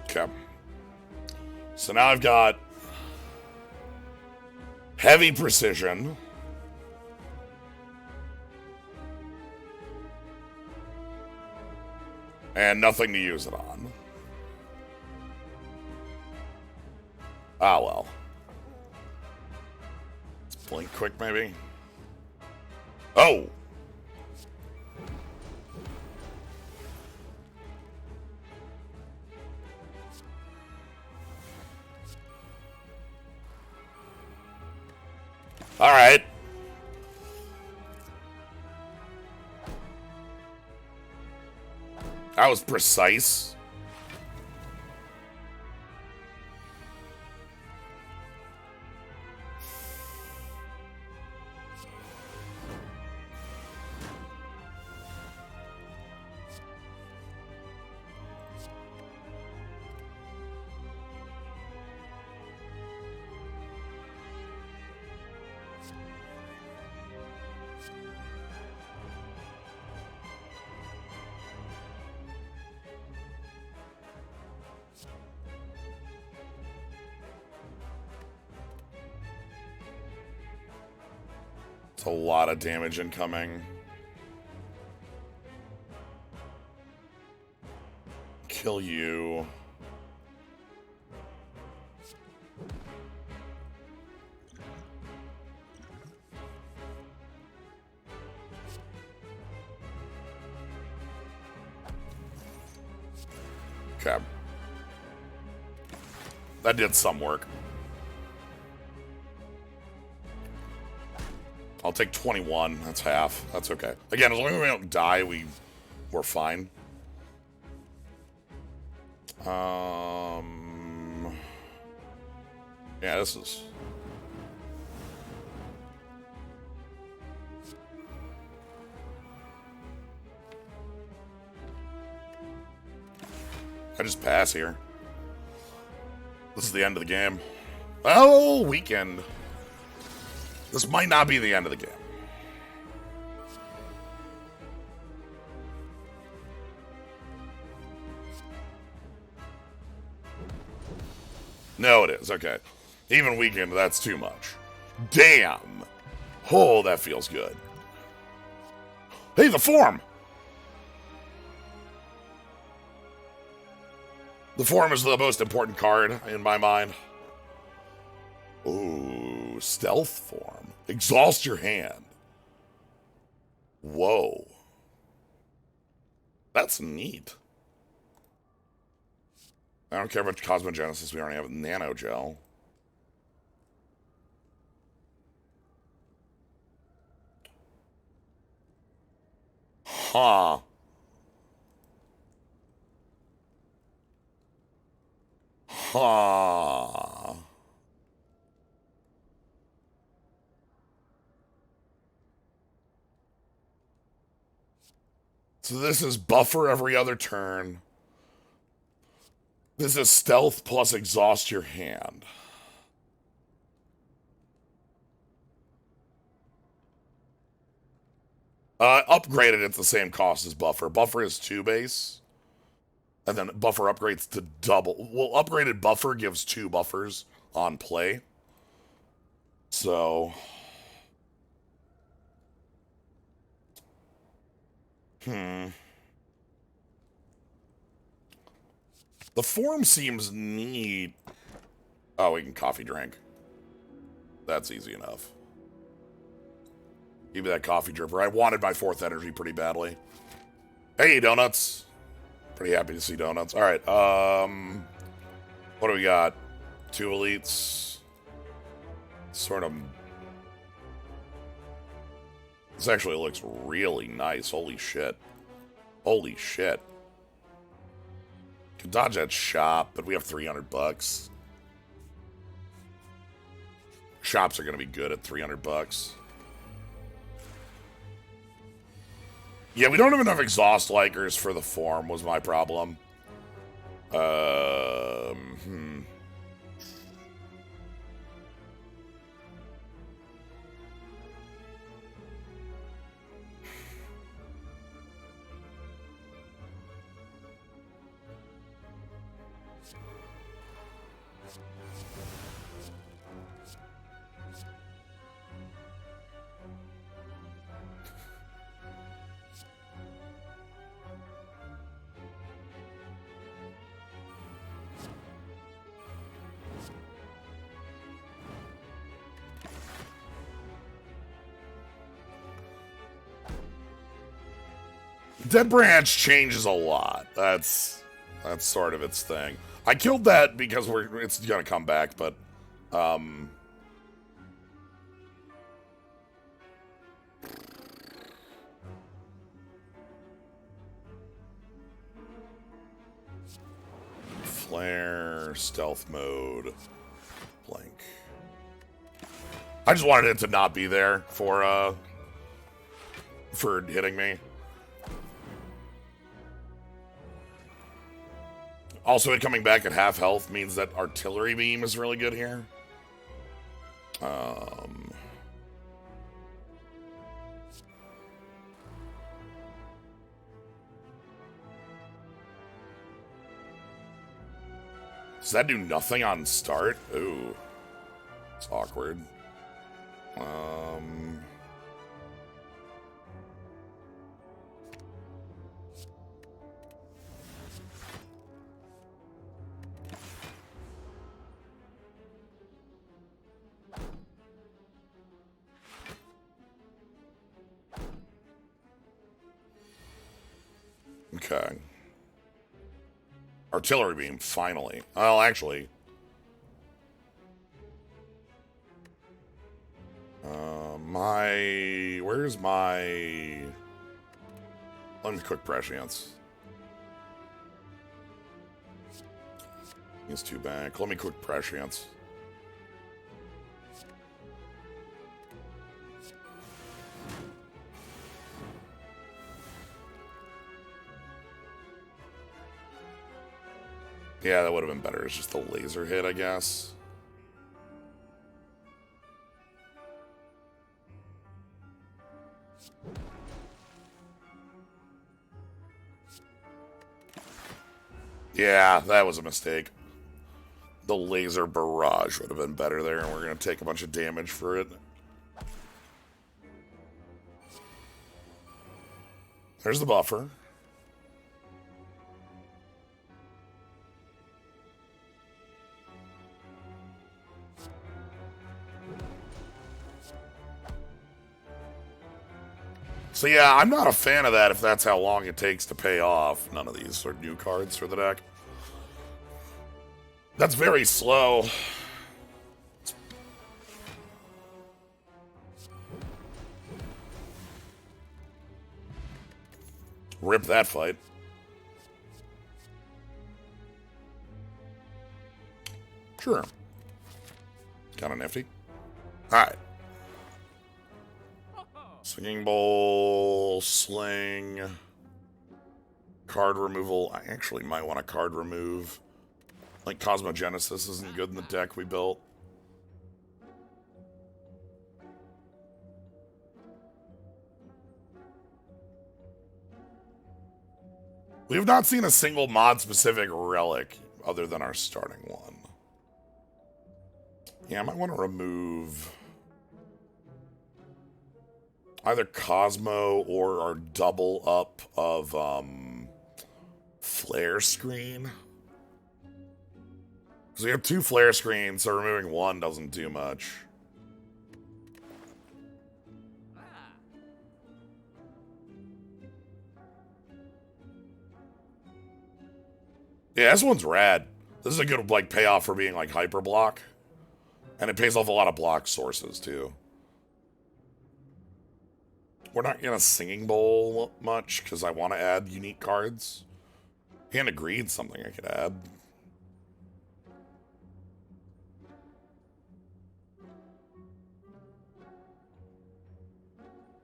Speaker 1: okay. So now I've got heavy precision. And nothing to use it on. Ah, well. Let's blink quick, maybe. Oh! All right. That was precise. It's a lot of damage incoming. Kill you. Okay. That did some work. I'll take 21. That's half. That's okay. Again, as long as we don't die, we're fine. Yeah, this is... I just pass here. This is the end of the game. Oh, weekend. This might not be the end of the game. No, it is. Okay. Even weekend, that's too much. Damn. Oh, that feels good. Hey, the form! The form is the most important card in my mind. Ooh, stealth form. Exhaust your hand. Whoa. That's neat. I don't care about Cosmogenesis. We already have Nano Gel. Huh. Huh. So this is buffer every other turn. This is stealth plus exhaust your hand. Upgraded at the same cost as buffer. Buffer is 2 base. And then buffer upgrades to double. Well, upgraded buffer gives 2 buffers on play. So... The form seems neat. Oh, we can coffee drink. That's easy enough. Give me that coffee dripper. I wanted my 4th energy pretty badly. Hey, donuts. Pretty happy to see donuts. All right. What do we got? 2 elites. Sort of. This actually looks really nice. Holy shit. Holy shit. Can dodge that shop, but we have 300 bucks. Shops are going to be good at 300 bucks. Yeah, we don't have enough exhaust likers for the form was my problem. Dead Branch changes a lot. That's sort of its thing. I killed that because it's gonna come back, but flare, stealth mode, blank. I just wanted it to not be there for hitting me. Also, it coming back at half health means that artillery beam is really good here. Does that do nothing on start? Ooh. It's awkward. Okay. Artillery beam, finally. Well, actually. Where's my... Let me quick prescience. He's two back. Let me quick prescience. Yeah, that would have been better. It's just a laser hit, I guess. Yeah, that was a mistake. The laser barrage would have been better there, and we're going to take a bunch of damage for it. There's the buffer. So yeah, I'm not a fan of that if that's how long it takes to pay off. None of these are new cards for the deck. That's very slow. Rip that fight. Sure. Kind of nifty. Alright. Swinging bowl, sling, card removal. I actually might want a card remove. Like Cosmogenesis isn't good in the deck we built. We have not seen a single mod-specific relic other than our starting one. Yeah, I might want to remove either Cosmo or our double up of Flare Screen. So we have two Flare Screens, so removing one doesn't do much. Yeah, this one's rad. This is a good like payoff for being like hyper block. And it pays off a lot of block sources too. We're not in a singing bowl much because I want to add unique cards. Hand of Greed's something I could add.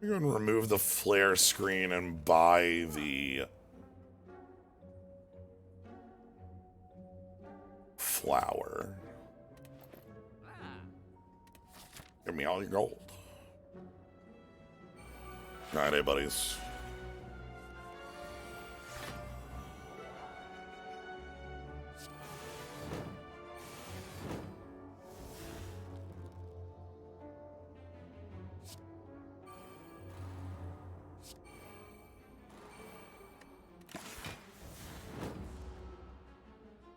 Speaker 1: I'm going to remove the Flare Screen and buy the flower. Give me all your gold. Alright, hey buddies.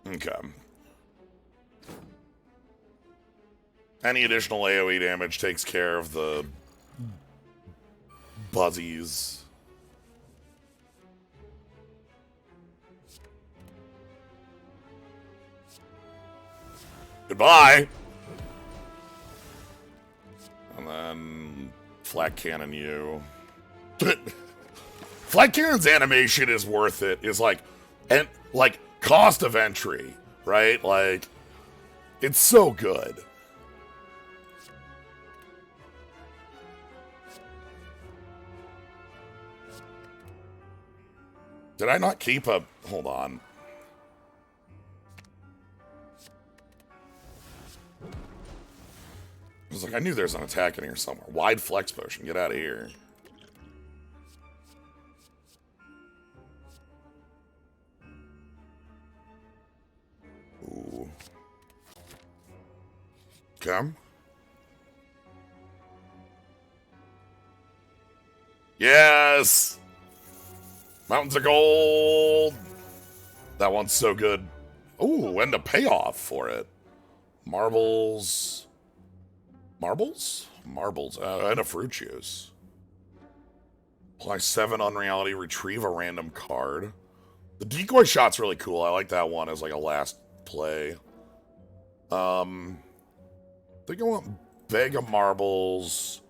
Speaker 1: Okay. Any additional AoE damage takes care of the buzzies. Goodbye! And then Flat Cannon you. Flat Cannon's animation is worth it. Is like cost of entry, right? Like, it's so good. Did I not keep a... Hold on. I was like, I knew there's an attack in here somewhere. Wide flex potion. Get out of here. Ooh. Come. Yes! Mountains of Gold! That one's so good. Ooh, and a payoff for it. Marbles. Marbles? Marbles. And a fruit juice. Apply 7 Unreality. Retrieve a random card. The decoy shot's really cool. I like that one as like a last play. I think I want bag of marbles,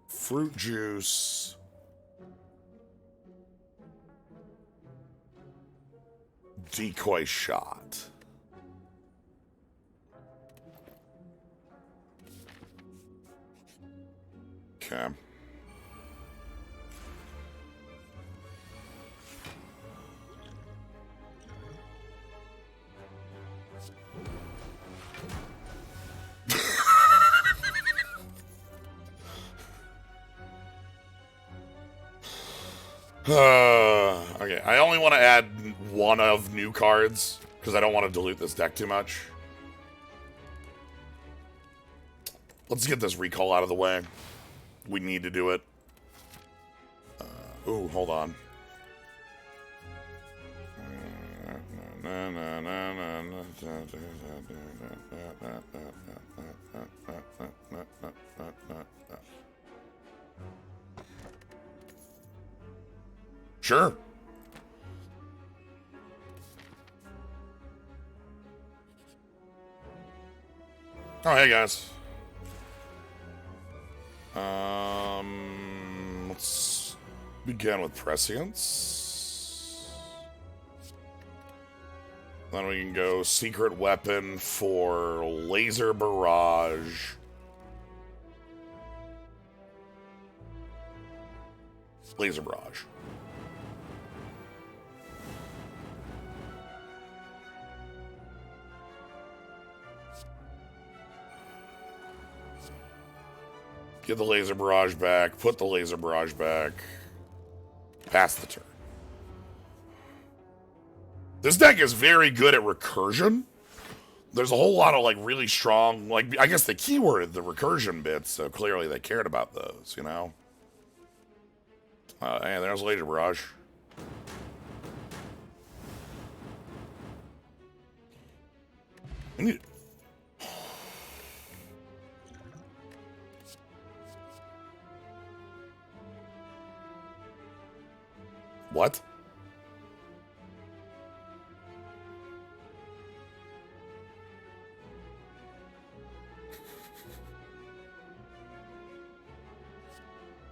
Speaker 1: fruit juice, decoy shot. Okay. Okay, I only want to add one of new cards because I don't want to dilute this deck too much. Let's get this recall out of the way. We need to do it. Ooh, hold on. Sure. Oh, hey guys. Let's begin with prescience. Then we can go secret weapon for laser barrage. Laser barrage. Get the laser barrage back. Put the laser barrage back. Pass the turn. This deck is very good at recursion. There's a whole lot of like really strong, like I guess the keyword the recursion bits. So clearly they cared about those, you know. Hey, there's laser barrage. I need. What?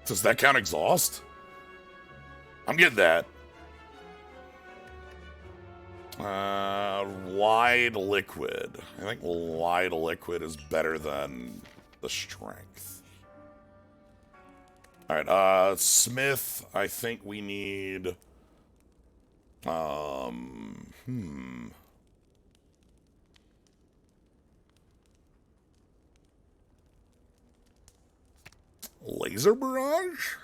Speaker 1: Does that count exhaust? I'm getting that. Wide liquid. I think wide liquid is better than the strength. All right, Smith, I think we need laser barrage?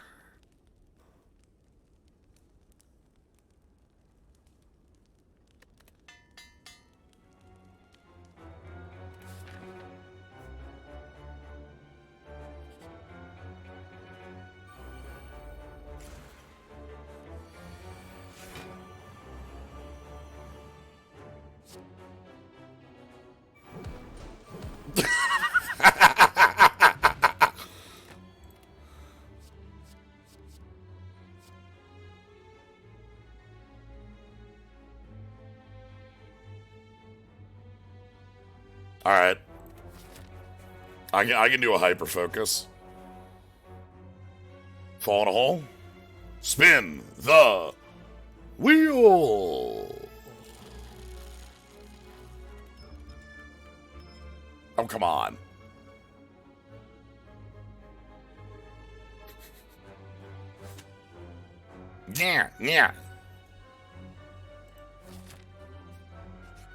Speaker 1: All right. I can do a hyper focus. Fall in a hole. Spin the wheel. Oh, come on. Yeah.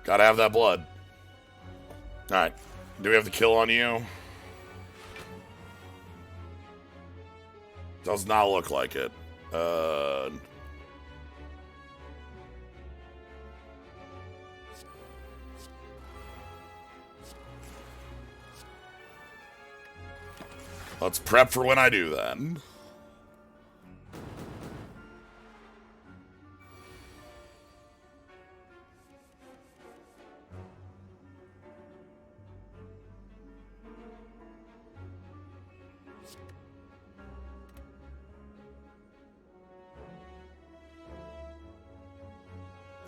Speaker 1: Gotta have that blood. Alright. Do we have the kill on you? Does not look like it. Let's prep for when I do then.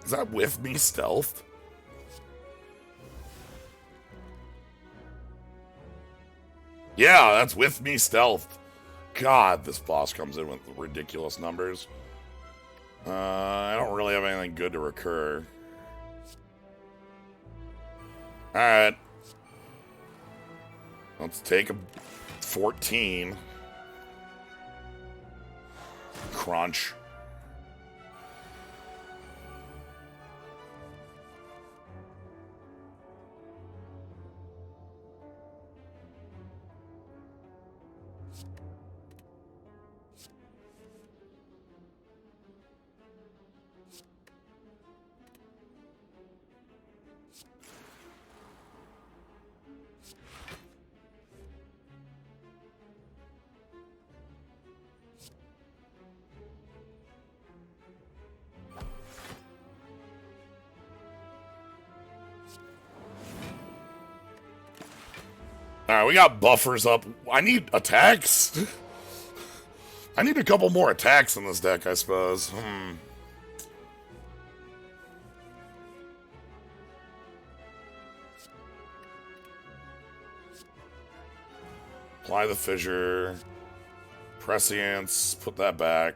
Speaker 1: Is that with me stealth? Yeah, that's with me stealth. God, this boss comes in with ridiculous numbers. I don't really have anything good to recur. Alright. Let's take a 14. Crunch. Alright, we got buffers up. I need attacks. I need a couple more attacks in this deck, I suppose. Apply the fissure. Prescience. Put that back.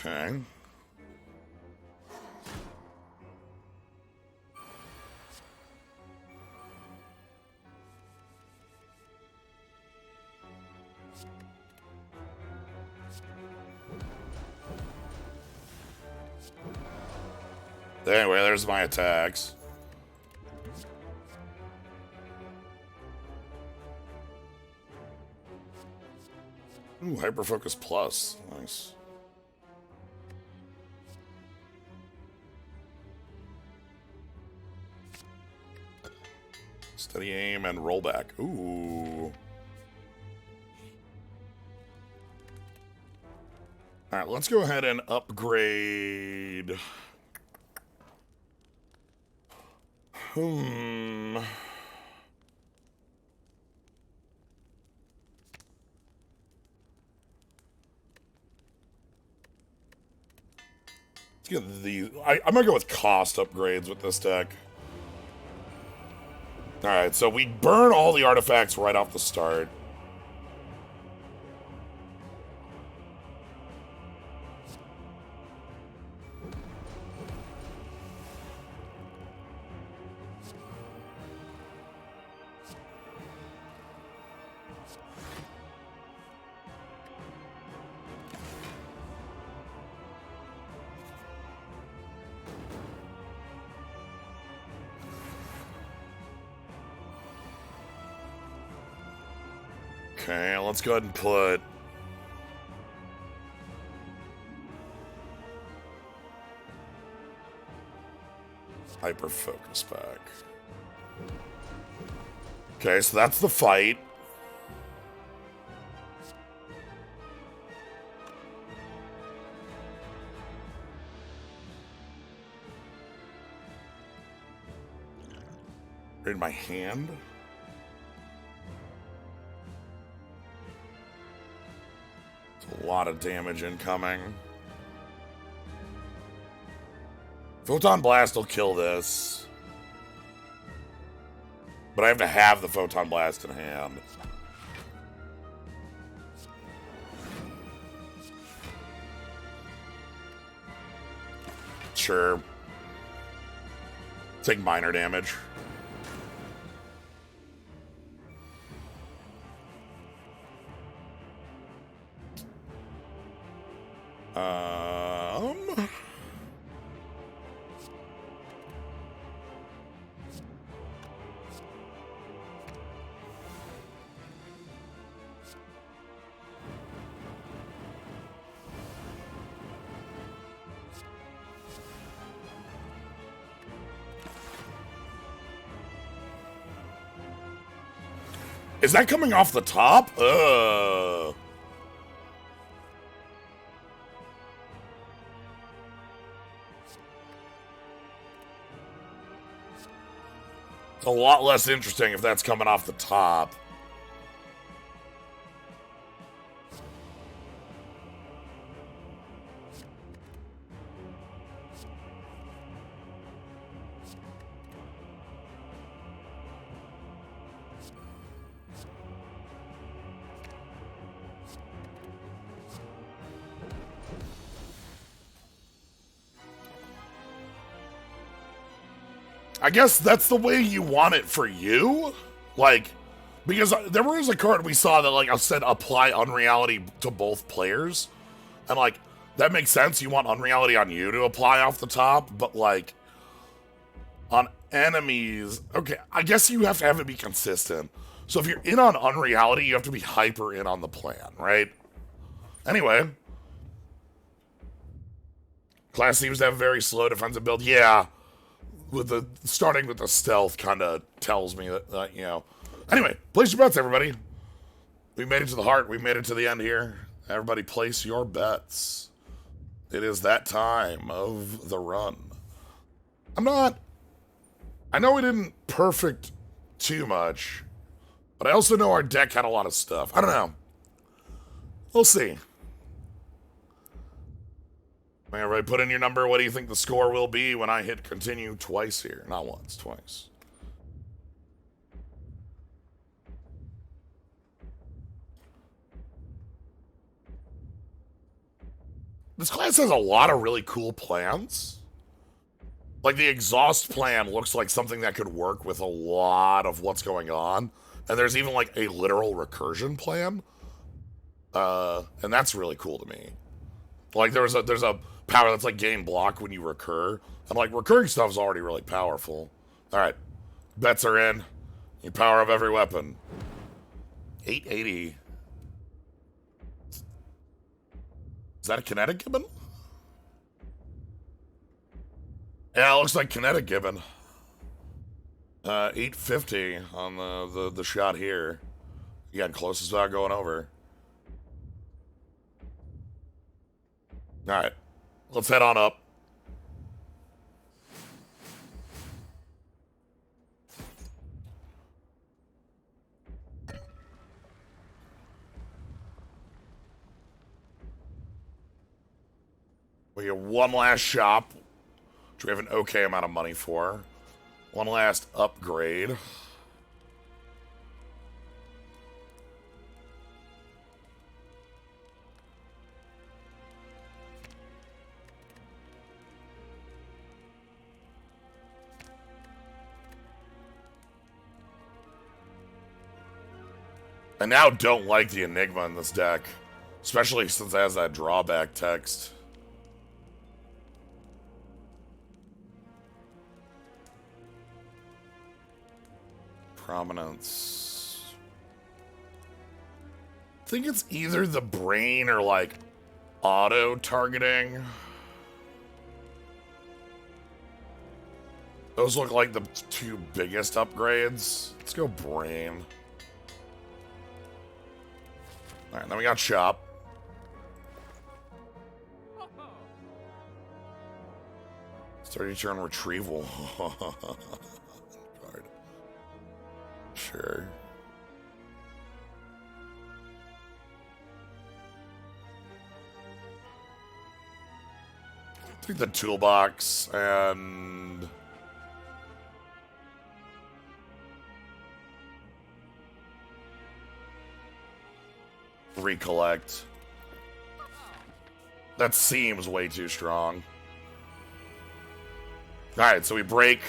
Speaker 1: Okay. Anyway, there's my attacks. Ooh, Hyperfocus Plus. Nice. Steady aim and rollback. Ooh. Alright, let's go ahead and upgrade. Let's get the. I'm gonna go with cost upgrades with this deck. Alright, so we burn all the artifacts right off the start. Okay, let's go ahead and put hyper focus back. Okay, so that's the fight. In my hand. A lot of damage incoming. Photon Blast will kill this. But I have to have the Photon Blast in hand. Sure. Take minor damage. Is that coming off the top? a lot less interesting if that's coming off the top. I guess that's the way you want it for you. Like, because there was a card we saw that, like, I said apply unreality to both players. And, like, that makes sense. You want unreality on you to apply off the top. But, like, on enemies, okay, I guess you have to have it be consistent. So if you're in on unreality, you have to be hyper in on the plan, right? Anyway. Class seems to have a very slow defensive build. Yeah. With the starting with the stealth kind of tells me that, you know. Anyway, place your bets, everybody. We made it to the heart. We made it to the end here. Everybody place your bets. It is that time of the run. I know we didn't perfect too much, but I also know our deck had a lot of stuff. I don't know. We'll see. Everybody put in your number. What do you think the score will be when I hit continue twice here? Not once, twice. This class has a lot of really cool plans. Like, the exhaust plan looks like something that could work with a lot of what's going on. And there's even, like, a literal recursion plan. And that's really cool to me. Like, there's a power that's like gain block when you recur. And like recurring stuff is already really powerful. Alright. Bets are in. You power up every weapon. 880. Is that a kinetic gibbon? Yeah, it looks like kinetic gibbon. 850 on the shot here. Again, closest without going over. Alright. Let's head on up. We get one last shop, which we have an okay amount of money for. One last upgrade. I now don't like the Enigma in this deck, especially since it has that drawback text. Prominence. I think it's either the brain or like auto targeting. Those look like the two biggest upgrades. Let's go brain. Alright, then we got shop. Start turn retrieval. Card. Sure. Take the toolbox and recollect. That seems way too strong. Alright, so we break.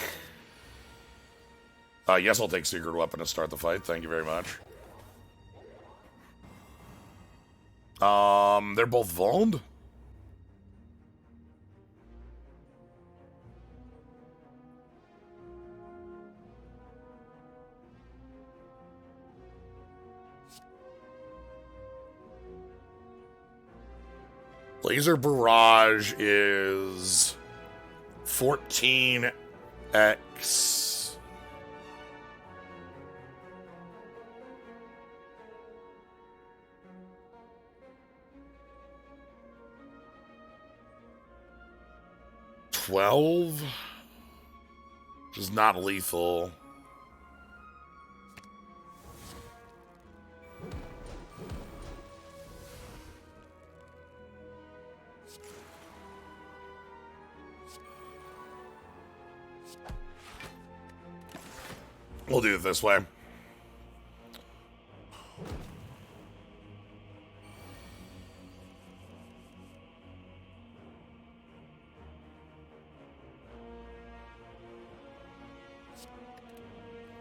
Speaker 1: Yes, I'll take secret weapon to start the fight. Thank you very much. They're both vulned? Laser Barrage is 14x. $12, which is not lethal. We'll do it this way.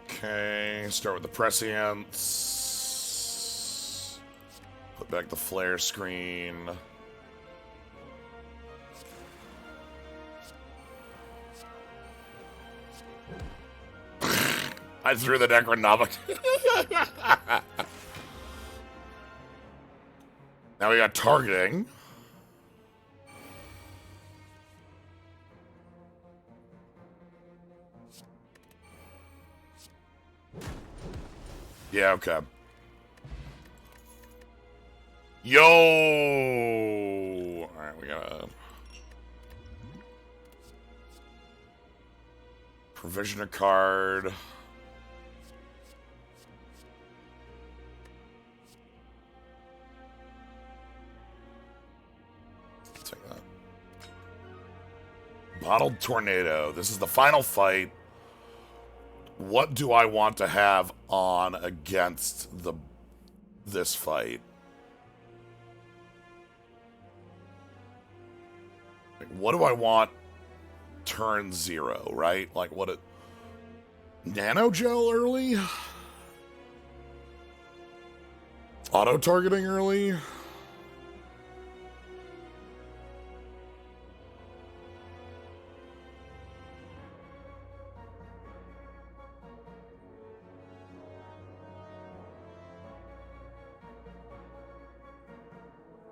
Speaker 1: Okay, start with the prescience. Put back the flare screen. I threw the Necronomicon. Now we got targeting. Yeah, okay. Yo! Alright, we gotta... Provisioner card. Take that. Bottled Tornado. This is the final fight. What do I want to have on against this fight? Like, what do I want turn 0, right? Like what it... Nano gel early? Auto targeting early?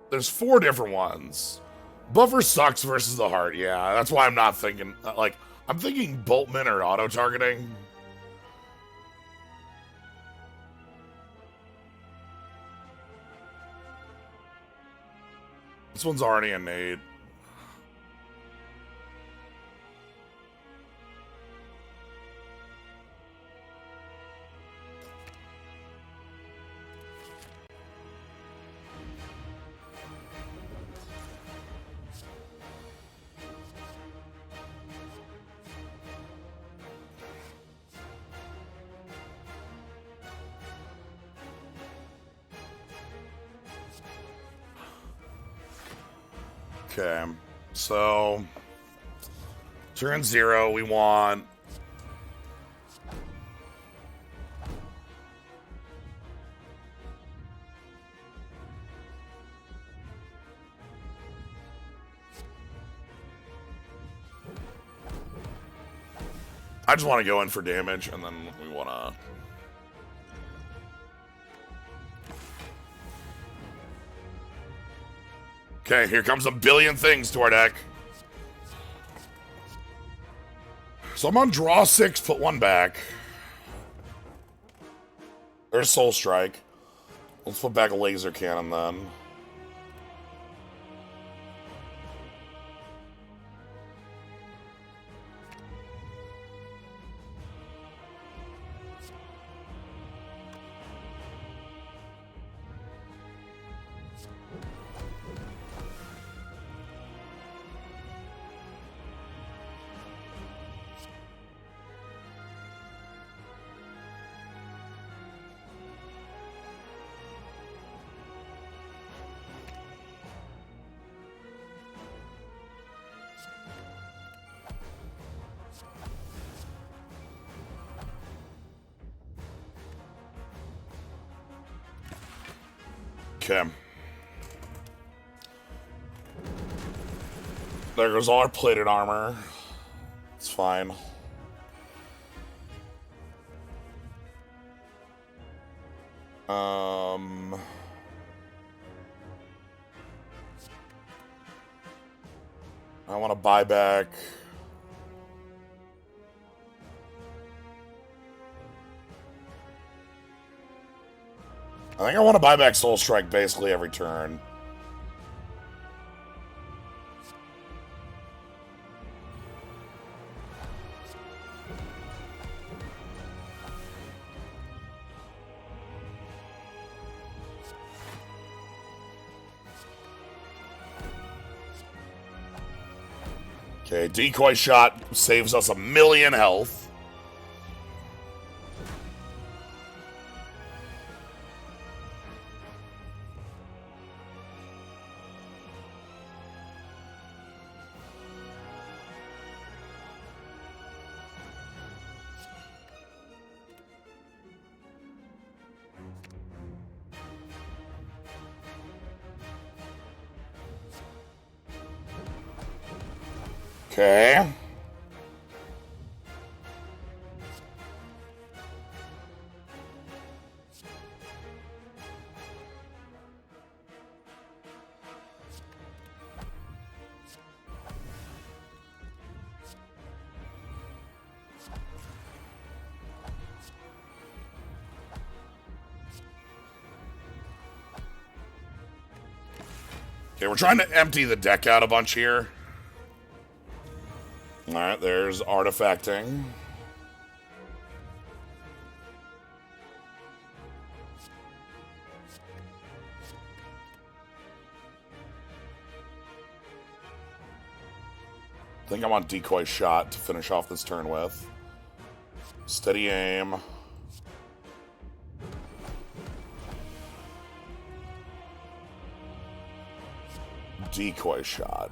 Speaker 1: There's 4 different ones. Buffer sucks versus the heart. Yeah, that's why I'm not thinking... Like, I'm thinking Boltman or auto-targeting. This one's already innate. Okay, so turn 0, we want I just want to go in for damage, and then we want to... Okay, here comes a billion things to our deck. So I'm on draw 6, put 1 back. There's Soul Strike. Let's put back a laser cannon then. Okay. There goes all our plated armor. It's fine. I want to buy back. I think I want to buy back Soul Strike basically every turn. Okay, decoy shot saves us 1,000,000 health. Okay. Okay, we're trying to empty the deck out a bunch here. Alright, there's artifacting. I think I want decoy shot to finish off this turn with. Steady aim. Decoy shot.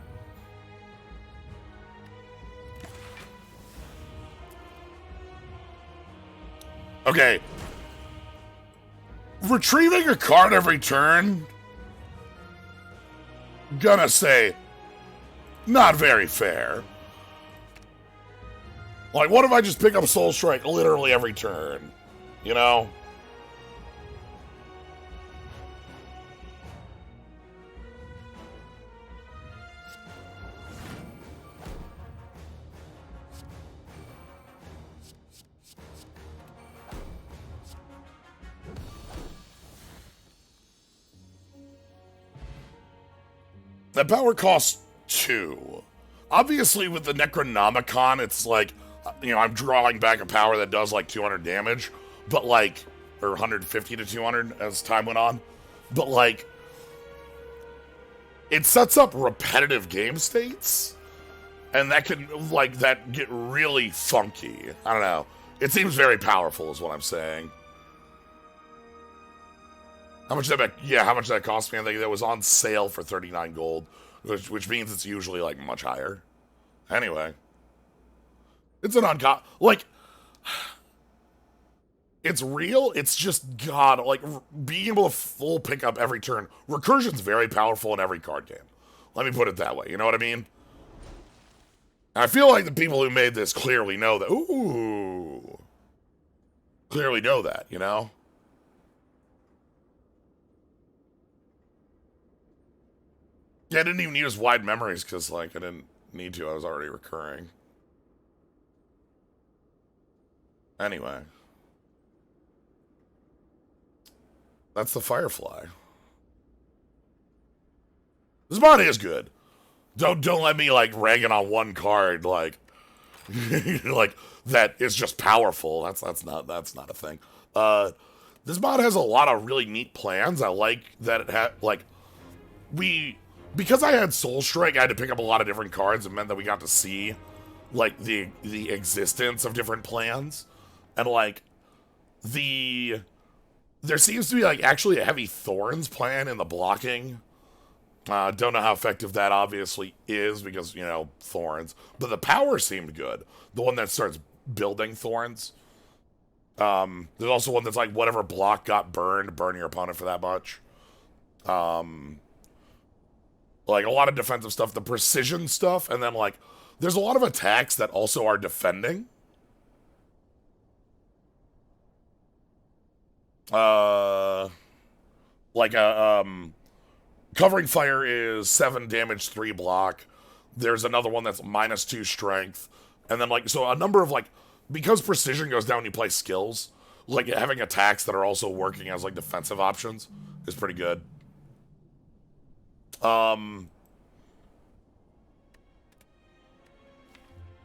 Speaker 1: Okay. Retrieving a card every turn, gonna say, not very fair. Like, what if I just pick up Soul Strike literally every turn? You know? That power costs 2. Obviously, with the Necronomicon, it's like, you know, I'm drawing back a power that does like 200 damage, but like, or 150 to 200 as time went on. But like, it sets up repetitive game states, and that can, like, that get really funky. I don't know. It seems very powerful, is what I'm saying. How much did that? Yeah, how much did that cost me? I think that was on sale for 39 gold, which means it's usually like much higher. Anyway, it's an like, it's real. It's just God, like being able to full pick up every turn. Recursion's very powerful in every card game. Let me put it that way. You know what I mean? And I feel like the people who made this clearly know that. Ooh, clearly know that. You know. Yeah, I didn't even use wide memories because, like, I didn't need to. I was already recurring. Anyway. That's the Firefly. This mod is good. Don't let me, like, ragging on one card, like, like, that is just powerful. That's not a thing. This mod has a lot of really neat plans. I like that it had, like, because I had Soul Strike, I had to pick up a lot of different cards. It meant that we got to see, like, the existence of different plans. And, like, there seems to be, like, actually a heavy Thorns plan in the blocking. Don't know how effective that obviously is because, you know, Thorns. But the power seemed good. The one that starts building Thorns. There's also one that's like, whatever block got burned, burn your opponent for that much. Like, a lot of defensive stuff, the precision stuff, and then, like, there's a lot of attacks that also are defending. Like, Covering Fire is 7 damage, 3 block. There's another one that's -2 strength. And then, like, so a number of, like, because precision goes down when you play skills, like, having attacks that are also working as, like, defensive options is pretty good.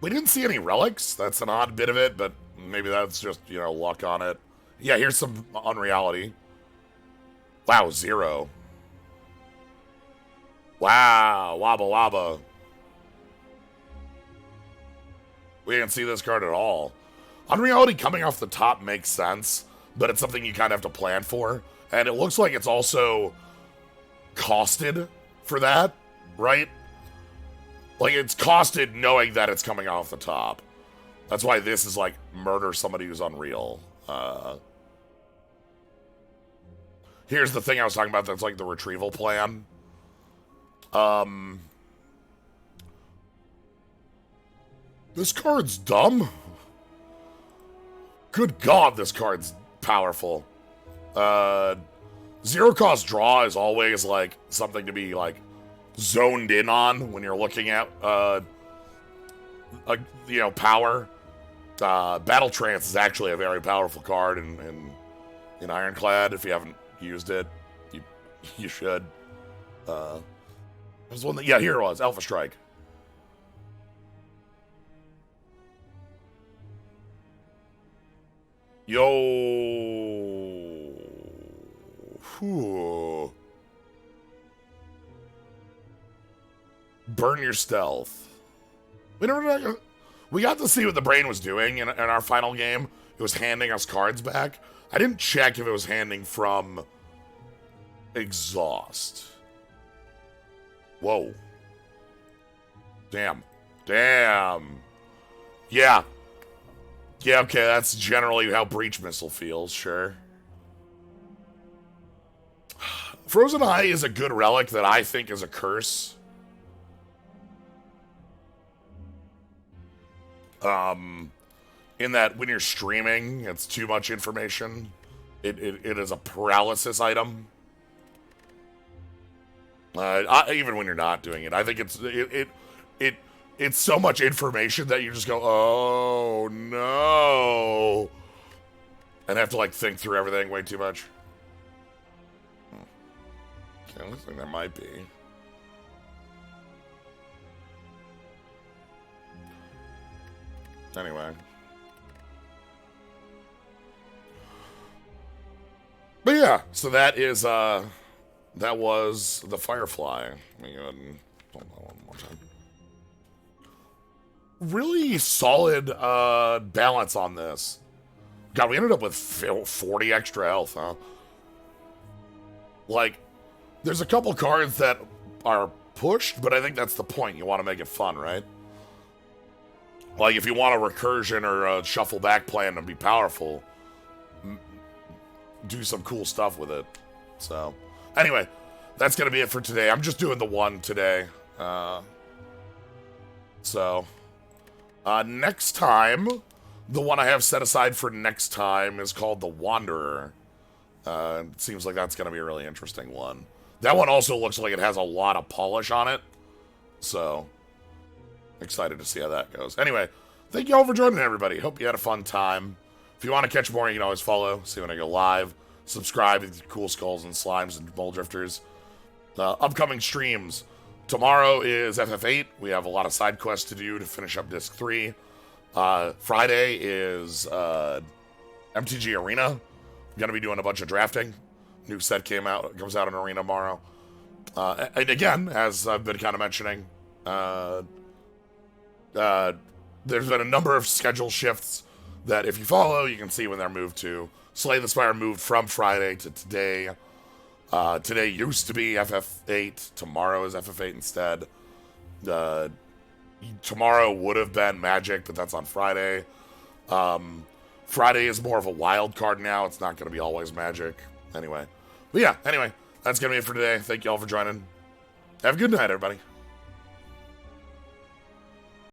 Speaker 1: We didn't see any relics. That's an odd bit of it, but maybe that's just, you know, luck on it. Yeah, here's some Unreality. Wow, 0. Wow, Wabba Wabba. We didn't see this card at all. Unreality coming off the top makes sense, but it's something you kind of have to plan for. And it looks like it's also costed for that, right? Like, it's costed knowing that it's coming off the top. That's why this is like murder somebody who's unreal. Here's the thing I was talking about that's like the retrieval plan. This card's dumb. Good God, this card's powerful. Zero cost draw is always like something to be like zoned in on when you're looking at power. Battle Trance is actually a very powerful card in Ironclad. If you haven't used it, you should. There's one that, yeah, here it was, Alpha Strike. Yo. Whew. Burn your stealth. We got to see what the brain was doing in our final game. It was handing us cards back. I didn't check if it was handing from exhaust. Whoa. Damn. Yeah. Yeah, okay, that's generally how Breach Missile feels, sure. Frozen Eye is a good relic that I think is a curse. In that when you're streaming, it's too much information. It is a paralysis item. Even when you're not doing it, I think it's so much information that you just go, oh no, and have to like think through everything way too much. Okay, looks like there might be. Anyway. But yeah, so that is, that was the Firefly. Let me go ahead and hold on one more time. Really solid, balance on this. God, we ended up with 40 extra health, huh? Like, there's a couple cards that are pushed, but I think that's the point. You want to make it fun, right? Like, if you want a recursion or a shuffle back plan to be powerful, do some cool stuff with it. So, anyway, that's going to be it for today. I'm just doing the one today. Next time, the one I have set aside for next time is called the Wanderer. It seems like that's going to be a really interesting one. That one also looks like it has a lot of polish on it. So, excited to see how that goes. Anyway, thank you all for joining, everybody. Hope you had a fun time. If you want to catch more, you can always follow, see when I go live. Subscribe to Cool Skulls and Slimes and Bowl Drifters. Upcoming streams. Tomorrow is FF8. We have a lot of side quests to do to finish up Disc 3. Friday is MTG Arena. I'm going to be doing a bunch of drafting. New set comes out in Arena tomorrow. And again, as I've been kind of mentioning, there's been a number of schedule shifts that if you follow, you can see when they're moved to. Slay the Spire moved from Friday to today. Today used to be FF8. Tomorrow is FF8 instead. Tomorrow would have been Magic, but that's on Friday. Friday is more of a wild card now. It's not going to be always Magic. Anyway. But yeah, anyway, that's going to be it for today. Thank you all for joining. Have a good night, everybody.